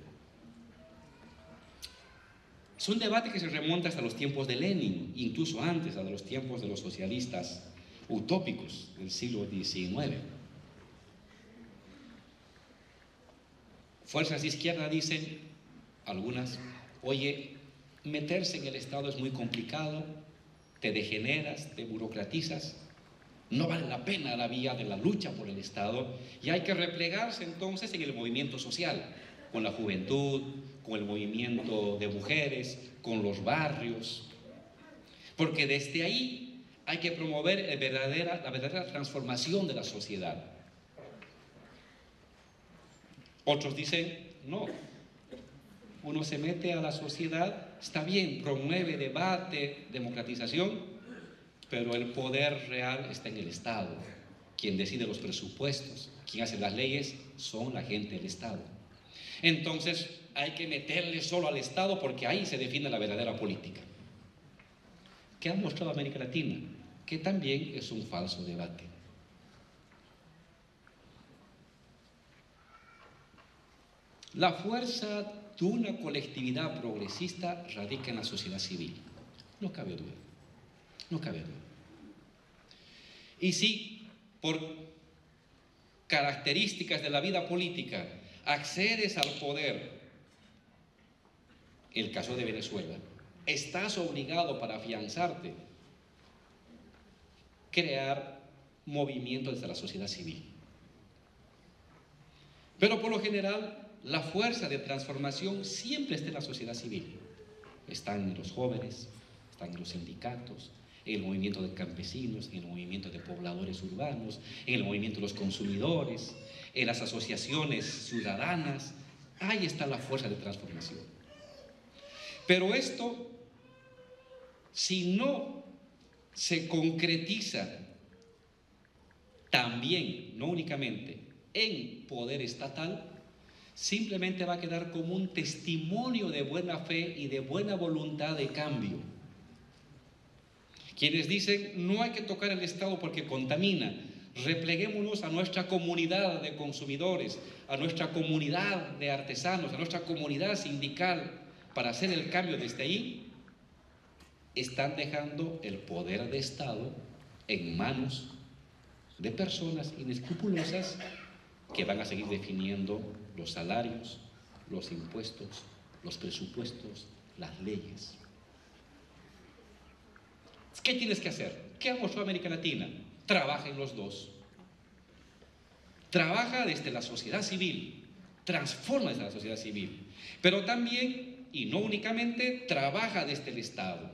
Es un debate que se remonta hasta los tiempos de Lenin, incluso antes, a los tiempos de los socialistas utópicos del siglo XIX. Fuerzas de izquierda dicen, algunas, oye, meterse en el Estado es muy complicado, te degeneras, te burocratizas, no vale la pena la vía de la lucha por el Estado, y hay que replegarse entonces en el movimiento social, con la juventud, con el movimiento de mujeres, con los barrios, porque desde ahí hay que promover la verdadera transformación de la sociedad. Otros dicen, no, uno se mete a la sociedad, está bien, promueve debate, democratización, pero el poder real está en el Estado. Quien decide los presupuestos, quien hace las leyes, son la gente del Estado. Entonces hay que meterle solo al Estado porque ahí se define la verdadera política. ¿Qué ha mostrado América Latina? Que también es un falso debate. La fuerza de una colectividad progresista radica en la sociedad civil. No cabe duda. No cabe duda. Y si por características de la vida política accedes al poder, el caso de Venezuela, estás obligado para afianzarte crear movimientos desde la sociedad civil. Pero por lo general, la fuerza de transformación siempre está en la sociedad civil. Están en los jóvenes, están en los sindicatos, en el movimiento de campesinos, en el movimiento de pobladores urbanos, en el movimiento de los consumidores, en las asociaciones ciudadanas. Ahí está la fuerza de transformación. Pero esto, si no se concretiza también, no únicamente, en poder estatal, simplemente va a quedar como un testimonio de buena fe y de buena voluntad de cambio. Quienes dicen, no hay que tocar el Estado porque contamina, repleguémonos a nuestra comunidad de consumidores, a nuestra comunidad de artesanos, a nuestra comunidad sindical, para hacer el cambio desde ahí, están dejando el poder de Estado en manos de personas inescrupulosas que van a seguir definiendo los salarios, los impuestos, los presupuestos, las leyes. ¿Qué tienes que hacer? ¿Qué ha mostrado América Latina? Trabaja en los dos. Trabaja desde la sociedad civil, transforma desde la sociedad civil, pero también, y no únicamente, trabaja desde el Estado,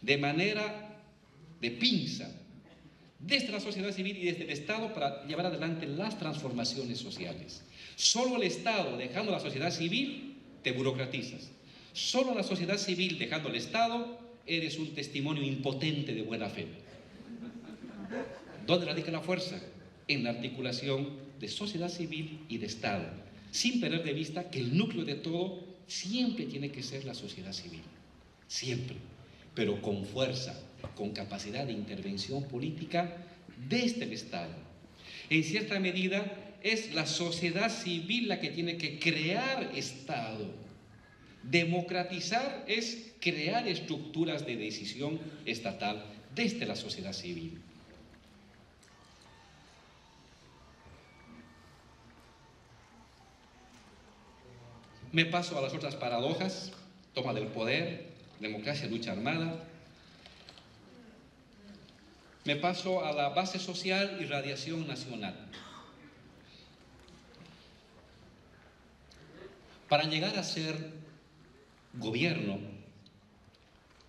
de manera de pinza, desde la sociedad civil y desde el Estado para llevar adelante las transformaciones sociales. Solo el Estado, dejando la sociedad civil, te burocratizas. Solo la sociedad civil, dejando el Estado, eres un testimonio impotente de buena fe. ¿Dónde radica la fuerza? En la articulación de sociedad civil y de Estado, sin perder de vista que el núcleo de todo siempre tiene que ser la sociedad civil. Siempre. Pero con fuerza, con capacidad de intervención política desde el Estado. En cierta medida, es la sociedad civil la que tiene que crear Estado. Democratizar es crear estructuras de decisión estatal desde la sociedad civil. Me paso a las otras paradojas: toma del poder, democracia, lucha armada. Me paso a la base social y radiación nacional. Para llegar a ser gobierno,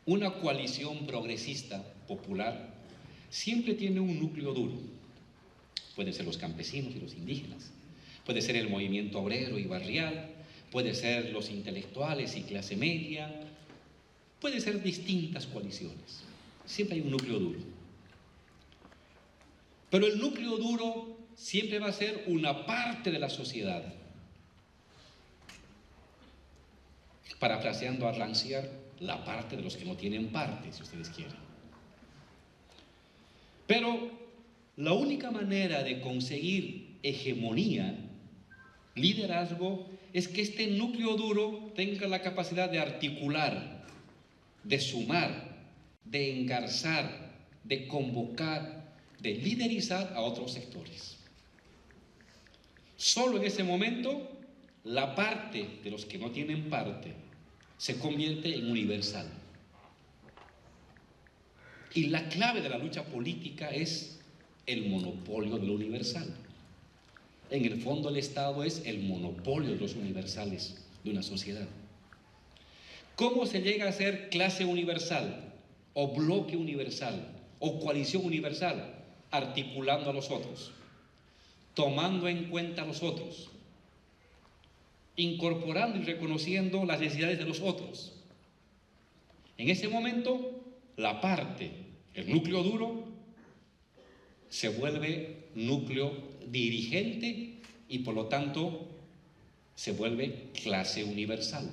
una coalición progresista, popular, siempre tiene un núcleo duro. Pueden ser los campesinos y los indígenas, puede ser el movimiento obrero y barrial, puede ser los intelectuales y clase media, puede ser distintas coaliciones. Siempre hay un núcleo duro. Pero el núcleo duro siempre va a ser una parte de la sociedad. Parafraseando a Rancière, la parte de los que no tienen parte, si ustedes quieren. Pero la única manera de conseguir hegemonía, liderazgo, es que este núcleo duro tenga la capacidad de articular, de sumar, de engarzar, de convocar, de liderizar a otros sectores. Solo en ese momento, la parte de los que no tienen parte se convierte en universal. Y la clave de la lucha política es el monopolio de lo universal. En el fondo, el Estado es el monopolio de los universales de una sociedad. ¿Cómo se llega a ser clase universal, o bloque universal, o coalición universal? Articulando a los otros, tomando en cuenta a los otros, incorporando y reconociendo las necesidades de los otros. En ese momento, la parte, el núcleo duro, se vuelve núcleo dirigente y por lo tanto se vuelve clase universal.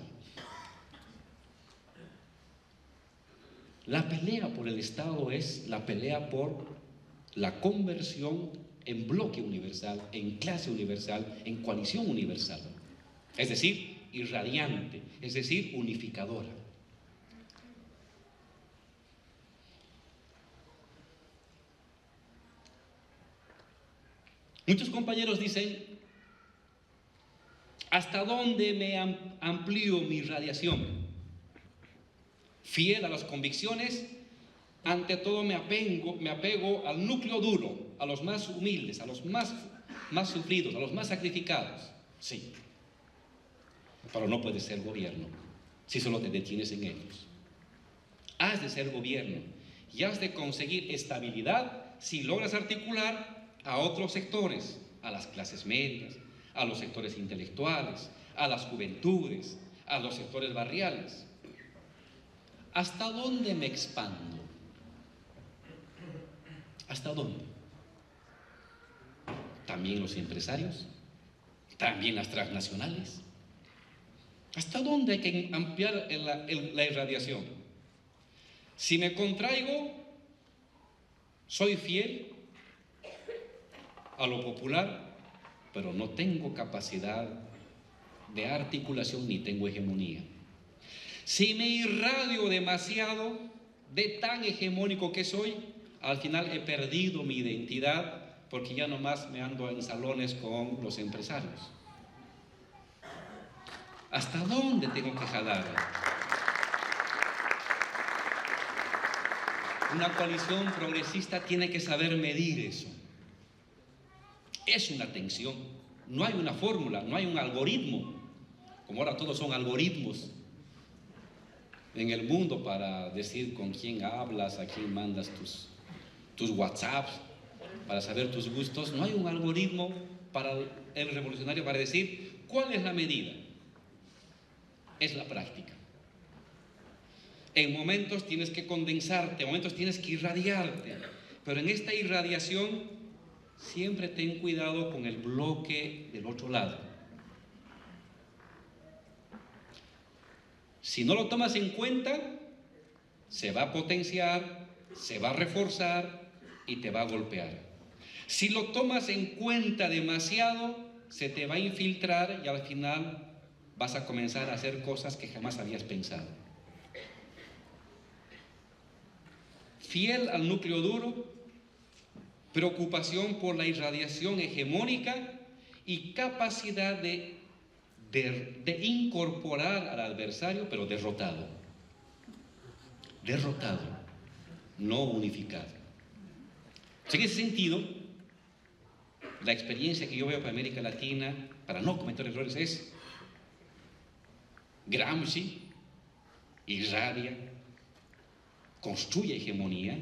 La pelea por el Estado es la pelea por la conversión en bloque universal, en clase universal, en coalición universal. Es decir, irradiante, es decir, unificadora. Muchos compañeros dicen, ¿hasta dónde me amplío mi radiación? Fiel a las convicciones, ante todo me apego al núcleo duro, a los más humildes, a los más sufridos, a los más sacrificados. Sí, pero no puedes ser gobierno si solo te detienes en ellos. Has de ser gobierno y has de conseguir estabilidad si logras articular a otros sectores, a las clases medias, a los sectores intelectuales, a las juventudes, a los sectores barriales. ¿Hasta dónde me expando? ¿Hasta dónde? ¿También los empresarios? ¿También las transnacionales? ¿Hasta dónde hay que ampliar la irradiación? Si me contraigo, soy fiel a lo popular, pero no tengo capacidad de articulación ni tengo hegemonía. Si me irradio demasiado, de tan hegemónico que soy, al final he perdido mi identidad porque ya nomás me ando en salones con los empresarios. ¿Hasta dónde tengo que jalar? Una coalición progresista tiene que saber medir eso. Es una tensión, no hay una fórmula, no hay un algoritmo, como ahora todos son algoritmos en el mundo para decir con quién hablas, a quién mandas tus WhatsApps, para saber tus gustos. No hay un algoritmo para el revolucionario para decir cuál es la medida. Es la práctica. En momentos tienes que condensarte, en momentos tienes que irradiarte, pero en esta irradiación siempre ten cuidado con el bloque del otro lado. Si no lo tomas en cuenta, se va a potenciar, se va a reforzar y te va a golpear. Si lo tomas en cuenta demasiado, se te va a infiltrar y al final vas a comenzar a hacer cosas que jamás habías pensado. Fiel al núcleo duro, preocupación por la irradiación hegemónica y capacidad de incorporar al adversario, pero derrotado, no unificado. En ese sentido, la experiencia que yo veo para América Latina, para no cometer errores, es Gramsci irradia, construye hegemonía,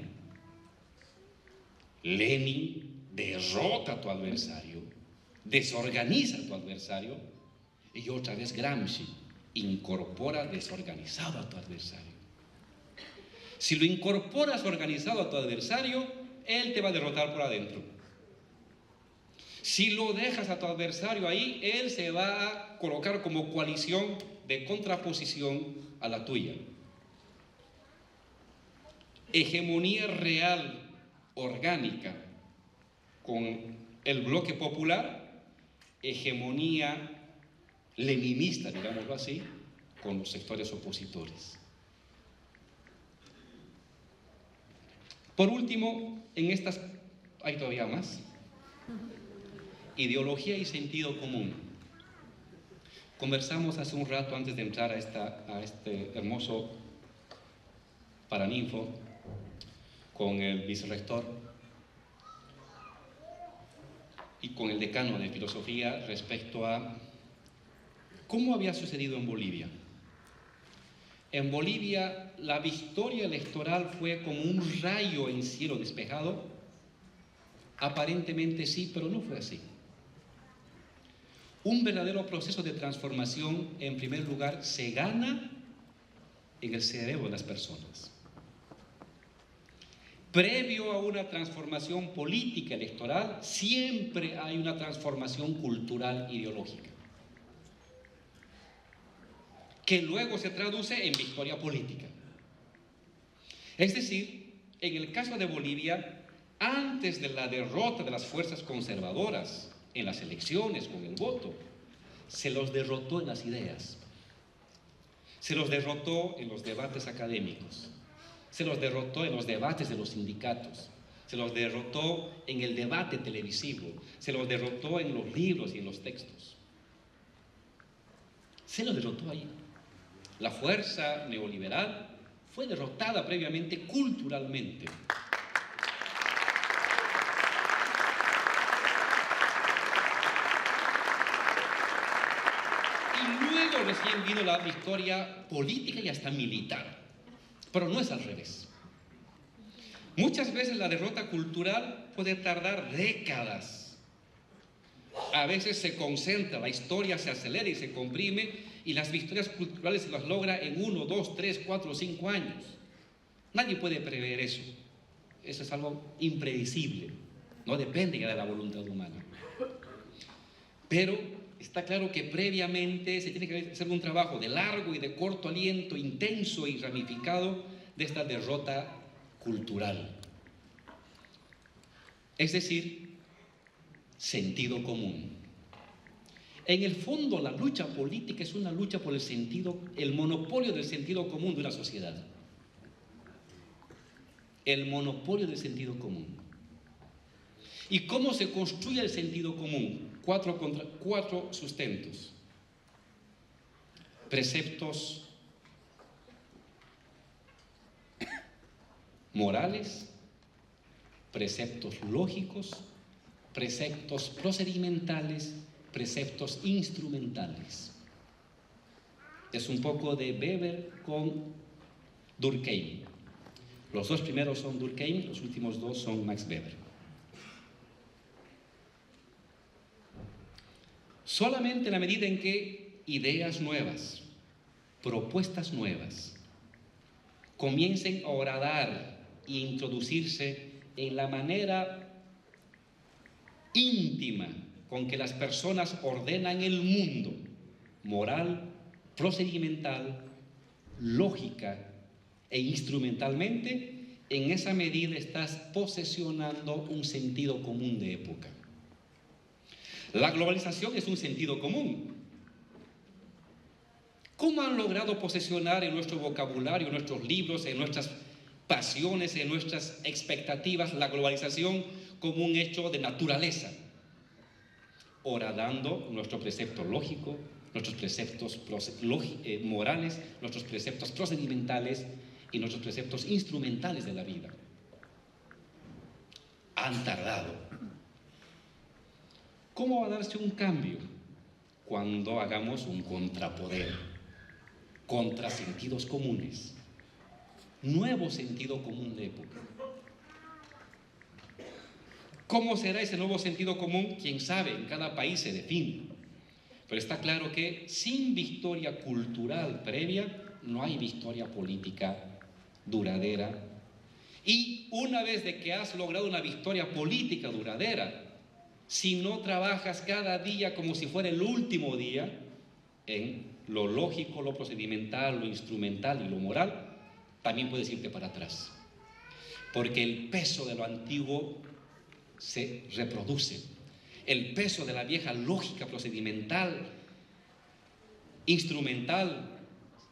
Lenin derrota a tu adversario, desorganiza a tu adversario, y otra vez Gramsci incorpora desorganizado a tu adversario. Si lo incorporas organizado a tu adversario, él te va a derrotar por adentro. Si lo dejas a tu adversario ahí, él se va a colocar como coalición de contraposición a la tuya. Hegemonía real, orgánica, con el bloque popular, hegemonía leninista, digámoslo así, con los sectores opositores. Por último, en estas hay todavía más. Ideología y sentido común. Conversamos hace un rato antes de entrar a este hermoso Paraninfo con el vicerrector y con el decano de filosofía respecto a cómo había sucedido en Bolivia. En Bolivia la victoria electoral fue como un rayo en cielo despejado. Aparentemente sí, pero no fue así. Un verdadero proceso de transformación, en primer lugar, se gana en el cerebro de las personas. Previo a una transformación política electoral, siempre hay una transformación cultural ideológica, que luego se traduce en victoria política. Es decir, en el caso de Bolivia, antes de la derrota de las fuerzas conservadoras en las elecciones con el voto, se los derrotó en las ideas, se los derrotó en los debates académicos, se los derrotó en los debates de los sindicatos, se los derrotó en el debate televisivo, se los derrotó en los libros y en los textos. Se los derrotó ahí. La fuerza neoliberal fue derrotada previamente culturalmente. Y luego recién vino la victoria política y hasta militar. Pero no es al revés. Muchas veces la derrota cultural puede tardar décadas. A veces se concentra, la historia se acelera y se comprime, y las victorias culturales se las logra en 1, 2, 3, 4, 5 años. Nadie puede prever eso. Eso es algo impredecible. No depende ya de la voluntad humana. Pero está claro que previamente se tiene que hacer un trabajo de largo y de corto aliento, intenso y ramificado, de esta derrota cultural. Es decir, sentido común. En el fondo, la lucha política es una lucha por el monopolio del sentido común de una sociedad. El monopolio del sentido común. ¿Y cómo se construye el sentido común? Cuatro sustentos. Preceptos morales, preceptos lógicos, preceptos procedimentales, preceptos instrumentales. Es un poco de Weber con Durkheim. Los dos primeros son Durkheim, los últimos dos son Max Weber. Solamente en la medida en que ideas nuevas, propuestas nuevas, comiencen a horadar e introducirse en la manera íntima con que las personas ordenan el mundo, moral, procedimental, lógica e instrumentalmente, en esa medida estás posesionando un sentido común de época. La globalización es un sentido común. ¿Cómo han logrado posesionar en nuestro vocabulario, en nuestros libros, en nuestras pasiones, en nuestras expectativas, la globalización como un hecho de naturaleza? Horadando nuestro precepto lógico, nuestros preceptos morales, nuestros preceptos procedimentales y nuestros preceptos instrumentales de la vida. Han tardado. ¿Cómo va a darse un cambio? Cuando hagamos un contrapoder, contra sentidos comunes, nuevo sentido común de época. ¿Cómo será ese nuevo sentido común? Quién sabe, en cada país se define. Pero está claro que sin victoria cultural previa no hay victoria política duradera. Y una vez de que has logrado una victoria política duradera, si no trabajas cada día como si fuera el último día en lo lógico, lo procedimental, lo instrumental y lo moral, también puedes irte para atrás. Porque el peso de lo antiguo se reproduce. El peso de la vieja lógica procedimental, instrumental,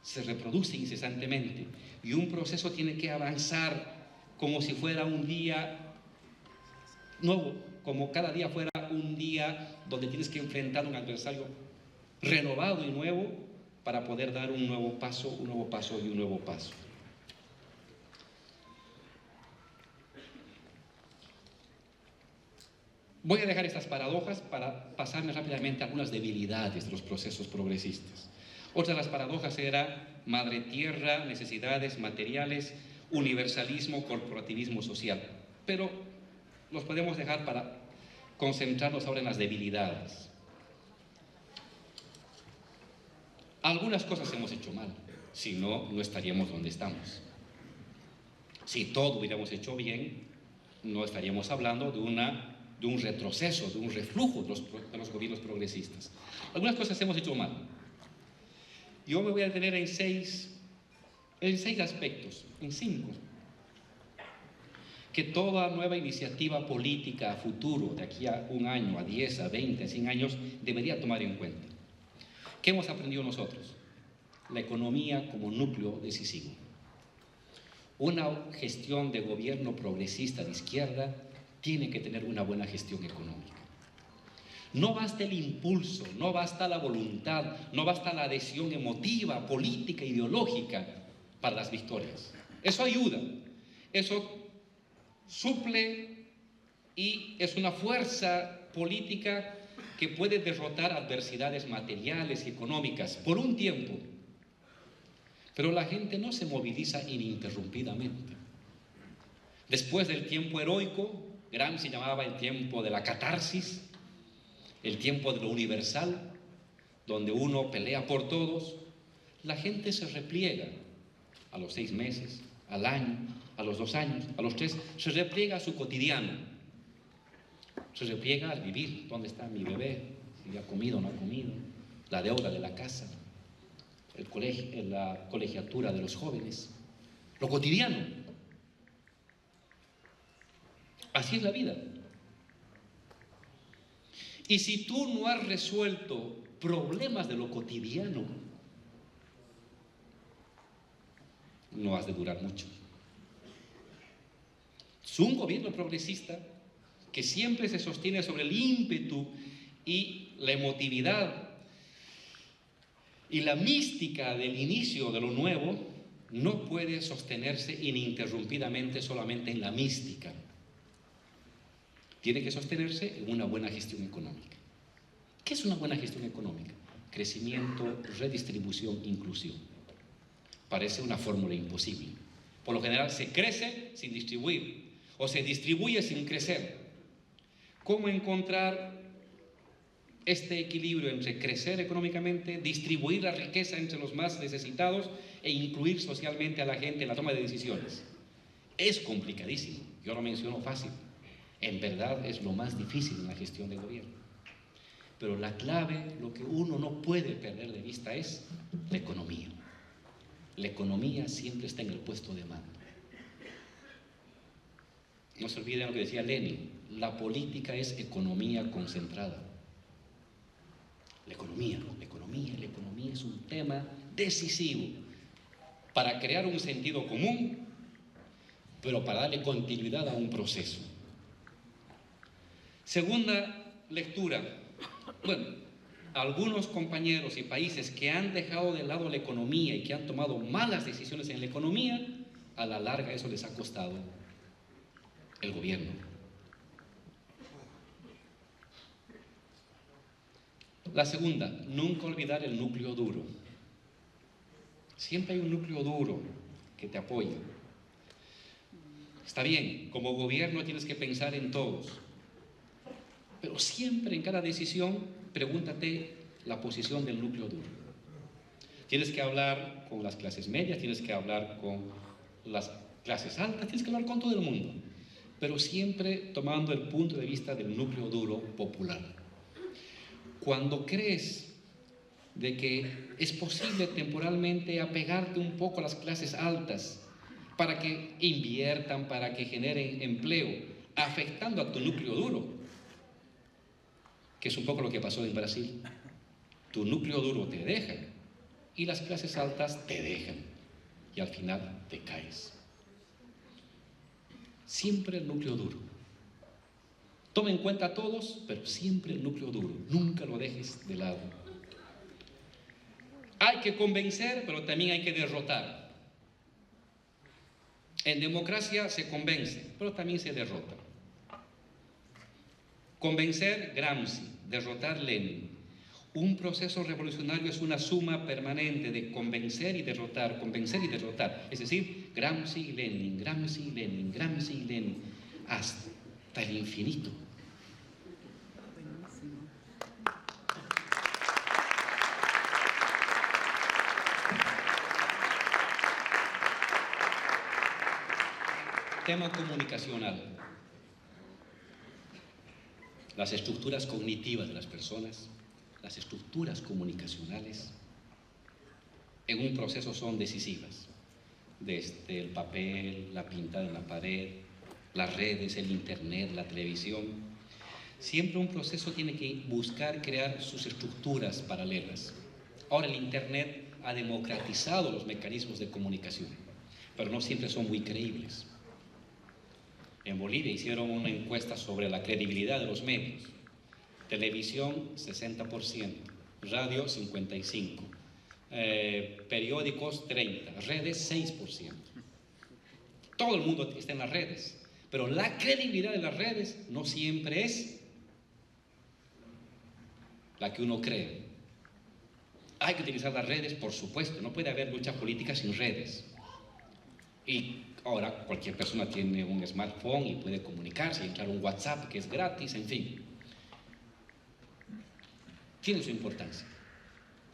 se reproduce incesantemente. Y un proceso tiene que avanzar como si fuera un día nuevo, como cada día fuera un día donde tienes que enfrentar a un adversario renovado y nuevo para poder dar un nuevo paso y un nuevo paso. Voy a dejar estas paradojas para pasarme rápidamente a algunas debilidades de los procesos progresistas. Otra de las paradojas era madre tierra, necesidades materiales, universalismo, corporativismo social. Pero los podemos dejar para concentrarnos ahora en las debilidades. Algunas cosas hemos hecho mal, si no, no estaríamos donde estamos. Si todo hubiéramos hecho bien, no estaríamos hablando de un retroceso, de un reflujo de los gobiernos progresistas. Algunas cosas hemos hecho mal. Yo me voy a detener en seis aspectos, en 5, que toda nueva iniciativa política a futuro, de aquí a 1 año, a 10, a 20, a 100 años, debería tomar en cuenta. ¿Qué hemos aprendido nosotros? La economía como núcleo decisivo. Una gestión de gobierno progresista de izquierda tiene que tener una buena gestión económica. No basta el impulso, no basta la voluntad, no basta la adhesión emotiva, política, ideológica para las victorias. Eso ayuda, eso suple y es una fuerza política que puede derrotar adversidades materiales y económicas por un tiempo. Pero la gente no se moviliza ininterrumpidamente. Después del tiempo heroico, Gramsci llamaba el tiempo de la catarsis, el tiempo de lo universal, donde uno pelea por todos, la gente se repliega a los 6 meses, al año, a los 2 años, a los 3, se repliega a su cotidiano, se repliega al vivir. ¿Dónde está mi bebé? Si ha comido o no ha comido, la deuda de la casa, el colegio, la colegiatura de los jóvenes, lo cotidiano. Así es la vida. Y si tú no has resuelto problemas de lo cotidiano, no has de durar mucho. Es un gobierno progresista que siempre se sostiene sobre el ímpetu y la emotividad y la mística del inicio de lo nuevo, no puede sostenerse ininterrumpidamente solamente en la mística. Tiene que sostenerse en una buena gestión económica. ¿Qué es una buena gestión económica? Crecimiento, redistribución, inclusión. Parece una fórmula imposible. Por lo general se crece sin distribuir o se distribuye sin crecer. ¿Cómo encontrar este equilibrio entre crecer económicamente, distribuir la riqueza entre los más necesitados e incluir socialmente a la gente en la toma de decisiones? Es complicadísimo. Yo lo menciono fácil. En verdad es lo más difícil en la gestión de gobierno. Pero la clave, lo que uno no puede perder de vista es la economía. La economía siempre está en el puesto de mando. No se olviden lo que decía Lenin, la política es economía concentrada. La economía es un tema decisivo para crear un sentido común, pero para darle continuidad a un proceso. Segunda lectura. Bueno, algunos compañeros y países que han dejado de lado la economía y que han tomado malas decisiones en la economía, a la larga eso les ha costado el gobierno. La segunda, nunca olvidar el núcleo duro. Siempre hay un núcleo duro que te apoya. Está bien, como gobierno tienes que pensar en todos, pero siempre en cada decisión pregúntate la posición del núcleo duro. Tienes que hablar con las clases medias, tienes que hablar con las clases altas, tienes que hablar con todo el mundo, pero siempre tomando el punto de vista del núcleo duro popular. Cuando crees de que es posible temporalmente apegarte un poco a las clases altas para que inviertan, para que generen empleo, afectando a tu núcleo duro, que es un poco lo que pasó en Brasil. Tu núcleo duro te deja y las clases altas te dejan y al final te caes. Siempre el núcleo duro. Toma en cuenta a todos, pero siempre el núcleo duro. Nunca lo dejes de lado. Hay que convencer, pero también hay que derrotar. En democracia se convence, pero también se derrota. Convencer, Gramsci; derrotar, Lenin. Un proceso revolucionario es una suma permanente de convencer y derrotar, es decir, Gramsci y Lenin, Gramsci y Lenin, Gramsci y Lenin, hasta el infinito. Tema comunicacional. Las estructuras cognitivas de las personas, las estructuras comunicacionales, en un proceso son decisivas. Desde el papel, la pintada en la pared, las redes, el internet, la televisión. Siempre un proceso tiene que buscar crear sus estructuras paralelas. Ahora el internet ha democratizado los mecanismos de comunicación, pero no siempre son muy creíbles. En Bolivia hicieron una encuesta sobre la credibilidad de los medios. Televisión, 60%, radio, 55%, periódicos, 30%, redes, 6%. Todo el mundo está en las redes, pero la credibilidad de las redes no siempre es la que uno cree. Hay que utilizar las redes, por supuesto, no puede haber lucha política sin redes. Y ahora cualquier persona tiene un smartphone y puede comunicarse, entrar a un WhatsApp que es gratis, en fin. Tiene su importancia,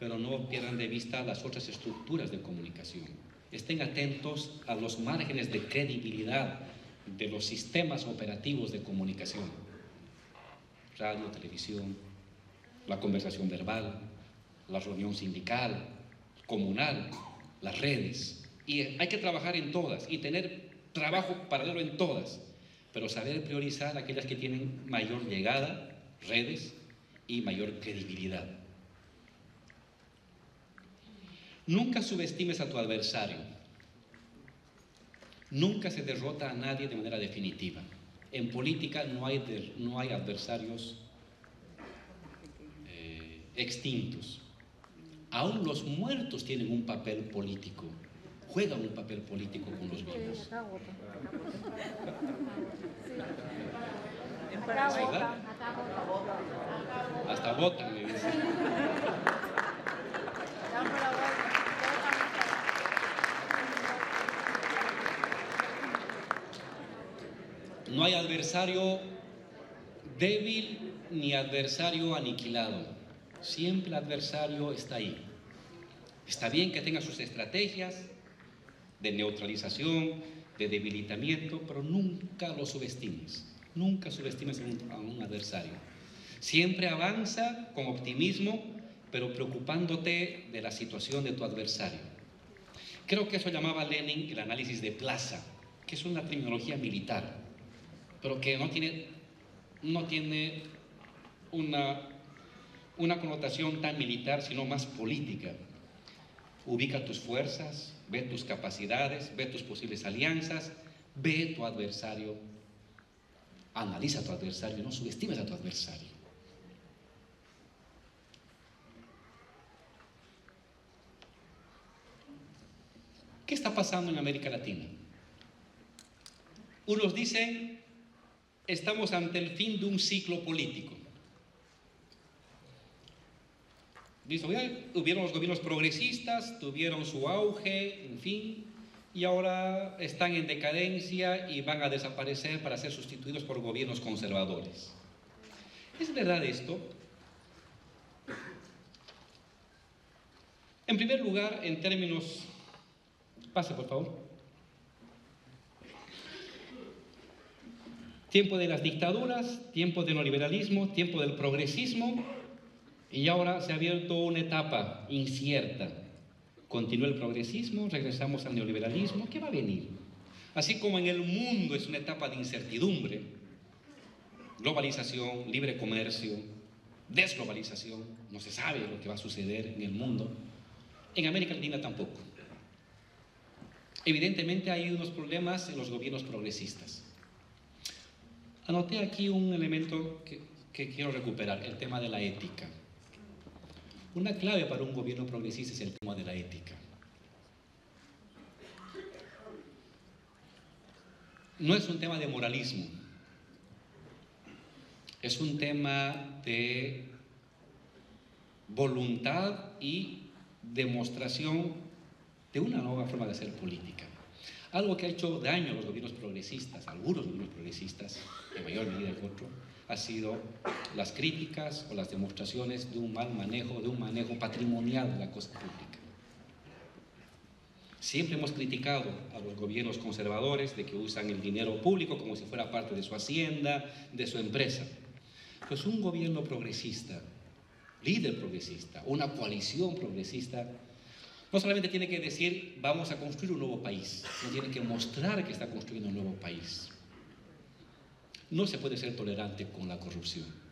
pero no pierdan de vista las otras estructuras de comunicación. Estén atentos a los márgenes de credibilidad de los sistemas operativos de comunicación. Radio, televisión, la conversación verbal, la reunión sindical, comunal, las redes. Y hay que trabajar en todas y tener trabajo paralelo en todas, pero saber priorizar aquellas que tienen mayor llegada, redes, y mayor credibilidad. Nunca subestimes a tu adversario. Nunca se derrota a nadie de manera definitiva. En política no hay adversarios extintos. Aún los muertos tienen un papel político, juegan un papel político con los vivos. ¿Verdad? Hasta votan, me dicen. No hay adversario débil ni adversario aniquilado. Siempre el adversario está ahí. Está bien que tenga sus estrategias de neutralización, de debilitamiento, pero nunca lo subestimes. Nunca subestimes a un adversario. Siempre avanza con optimismo, pero preocupándote de la situación de tu adversario. Creo que eso llamaba Lenin el análisis de plaza, que es una terminología militar, pero que no tiene una connotación tan militar, sino más política. Ubica tus fuerzas, ve tus capacidades, ve tus posibles alianzas, ve tu adversario, analiza a tu adversario, no subestimes a tu adversario. ¿Qué está pasando en América Latina? Unos dicen, estamos ante el fin de un ciclo político. Dicen, hubieron los gobiernos progresistas, tuvieron su auge, en fin, y ahora están en decadencia y van a desaparecer para ser sustituidos por gobiernos conservadores. ¿Es verdad esto? En primer lugar, en términos... Pase, por favor. Tiempo de las dictaduras, tiempo del neoliberalismo, tiempo del progresismo, y ahora se ha abierto una etapa incierta. Continúa el progresismo, regresamos al neoliberalismo, ¿qué va a venir? Así como en el mundo es una etapa de incertidumbre, globalización, libre comercio, desglobalización, no se sabe lo que va a suceder en el mundo, en América Latina tampoco. Evidentemente hay unos problemas en los gobiernos progresistas. Anoté aquí un elemento que quiero recuperar, el tema de la ética. Una clave para un gobierno progresista es el tema de la ética. No es un tema de moralismo, es un tema de voluntad y demostración de una nueva forma de hacer política. Algo que ha hecho daño a los gobiernos progresistas, a algunos gobiernos progresistas, en mayor medida que otros, ha sido las críticas o las demostraciones de un mal manejo, de un manejo patrimonial de la cosa pública. Siempre hemos criticado a los gobiernos conservadores de que usan el dinero público como si fuera parte de su hacienda, de su empresa. Pues un gobierno progresista, líder progresista, una coalición progresista, no solamente tiene que decir vamos a construir un nuevo país, no tiene que mostrar que está construyendo un nuevo país. No se puede ser tolerante con la corrupción.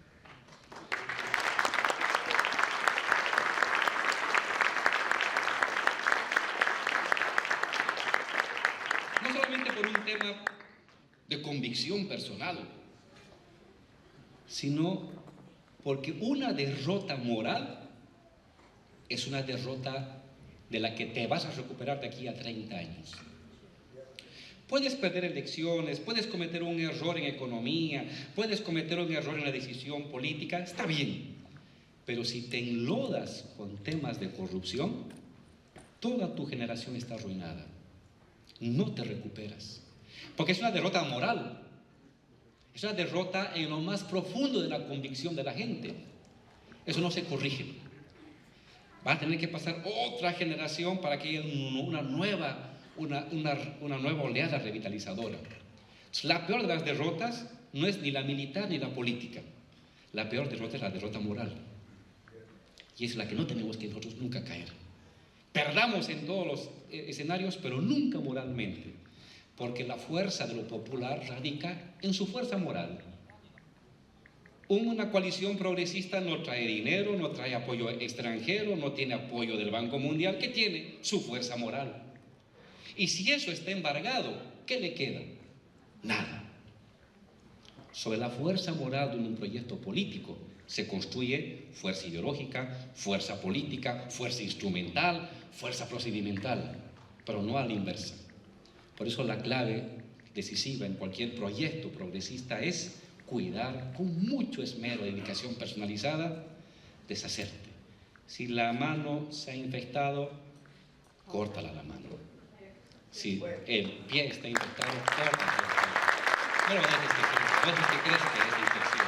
No solamente por un tema de convicción personal, sino porque una derrota moral es una derrota de la que te vas a recuperar de aquí a 30 años. Puedes perder elecciones, puedes cometer un error en economía, puedes cometer un error en la decisión política, está bien. Pero si te enlodas con temas de corrupción, toda tu generación está arruinada. No te recuperas. Porque es una derrota moral. Es una derrota en lo más profundo de la convicción de la gente. Eso no se corrige. Va a tener que pasar otra generación para que haya una nueva oleada revitalizadora. La peor de las derrotas no es ni la militar ni la política. La peor derrota es la derrota moral. Y es la que no tenemos que nosotros nunca caer. Perdamos en todos los escenarios, pero nunca moralmente. Porque la fuerza de lo popular radica en su fuerza moral. Una coalición progresista no trae dinero, no trae apoyo extranjero, no tiene apoyo del Banco Mundial. ¿Qué tiene? Su fuerza moral. Y si eso está embargado, ¿qué le queda? Nada. Sobre la fuerza moral de un proyecto político se construye fuerza ideológica, fuerza política, fuerza instrumental, fuerza procedimental, pero no a la inversa. Por eso la clave decisiva en cualquier proyecto progresista es cuidar con mucho esmero, dedicación personalizada, deshacerte. Si la mano se ha infectado, córtala la mano. Si el pie está infectado, córtala. No lo dejes que crezca esa infección.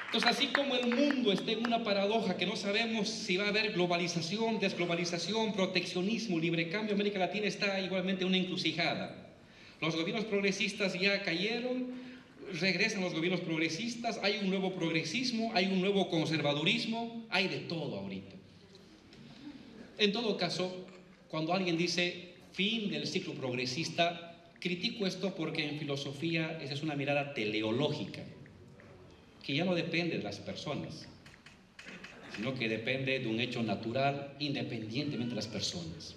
Entonces, así como el mundo está en una paradoja que no sabemos si va a haber globalización, desglobalización, proteccionismo, libre cambio, América Latina está igualmente en una encrucijada. Los gobiernos progresistas ya cayeron, regresan los gobiernos progresistas, hay un nuevo progresismo, hay un nuevo conservadurismo, hay de todo ahorita. En todo caso, cuando alguien dice fin del ciclo progresista, critico esto porque en filosofía esa es una mirada teleológica, que ya no depende de las personas, sino que depende de un hecho natural independientemente de las personas.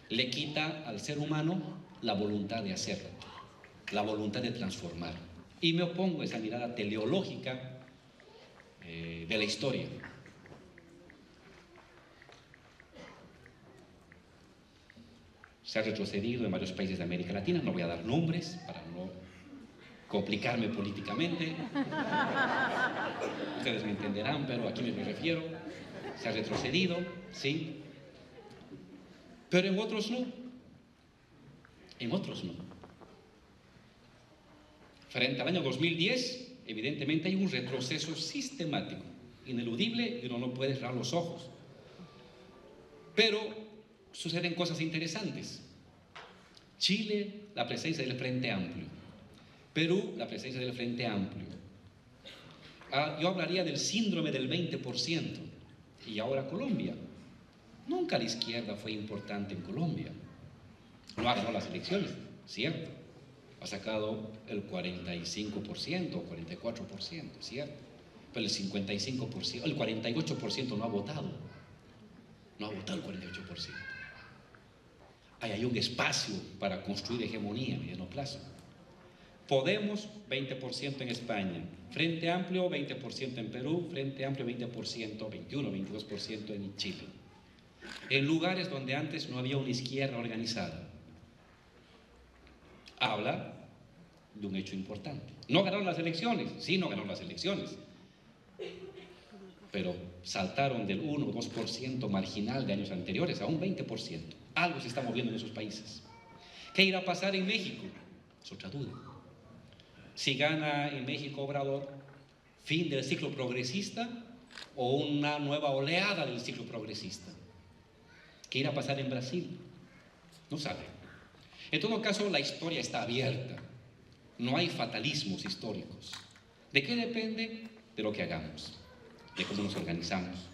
Le quita al ser humano la voluntad de hacer, la voluntad de transformar. Y me opongo a esa mirada teleológica de la historia. Se ha retrocedido en varios países de América Latina, no voy a dar nombres para no complicarme políticamente. Ustedes me entenderán, pero a quién me refiero. Se ha retrocedido, sí. Pero en otros no. En otros no. Frente al año 2010, evidentemente hay un retroceso sistemático, ineludible, y uno no puede cerrar los ojos. Pero suceden cosas interesantes. Chile, la presencia del Frente Amplio. Perú, la presencia del Frente Amplio. Yo hablaría del síndrome del 20%. Y ahora Colombia. Nunca la izquierda fue importante en Colombia. No ha ganado las elecciones, cierto. Ha sacado el 45% o 44%, cierto. Pero el 55%, el 48% no ha votado. No ha votado el 48%. Hay un espacio para construir hegemonía a mediano plazo. Podemos, 20% en España. Frente Amplio, 20% en Perú. Frente Amplio, 20%, 21, 22% en Chile. En lugares donde antes no había una izquierda organizada. Habla de un hecho importante. ¿No ganaron las elecciones? Sí, no ganaron las elecciones. Pero saltaron del 1 o 2% marginal de años anteriores a un 20%. Algo se está moviendo en esos países. ¿Qué irá a pasar en México? Es otra duda. Si gana en México Obrador, fin del ciclo progresista o una nueva oleada del ciclo progresista. ¿Qué irá a pasar en Brasil? No sabe. En todo caso, la historia está abierta. No hay fatalismos históricos. ¿De qué depende? De lo que hagamos, de cómo nos organizamos,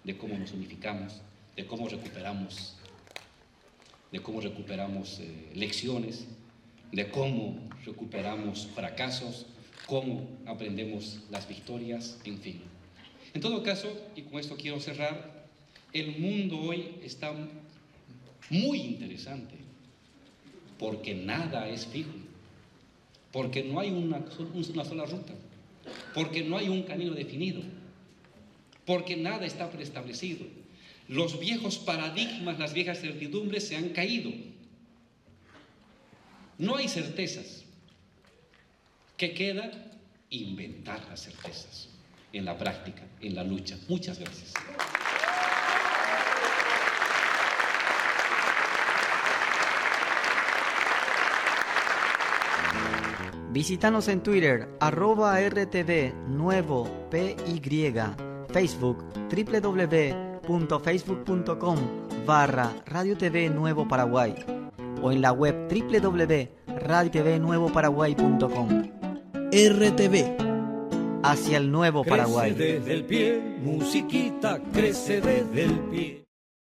de cómo nos unificamos, de cómo recuperamos lecciones, de cómo recuperamos fracasos, cómo aprendemos las victorias, en fin. En todo caso, y con esto quiero cerrar, el mundo hoy está muy interesante, porque nada es fijo, porque no hay una sola ruta, porque no hay un camino definido, porque nada está preestablecido. Los viejos paradigmas, las viejas certidumbres se han caído. No hay certezas. ¿Qué queda? Inventar las certezas en la práctica, en la lucha. Muchas gracias. Visítanos en Twitter, @RTV Nuevo PY, Facebook, www.facebook.com/Radio TV Nuevo Paraguay o en la web www.radiotvnuevoparaguay.com. RTV. Hacia el nuevo Paraguay. Crece desde el pie, musiquita, crece desde el pie.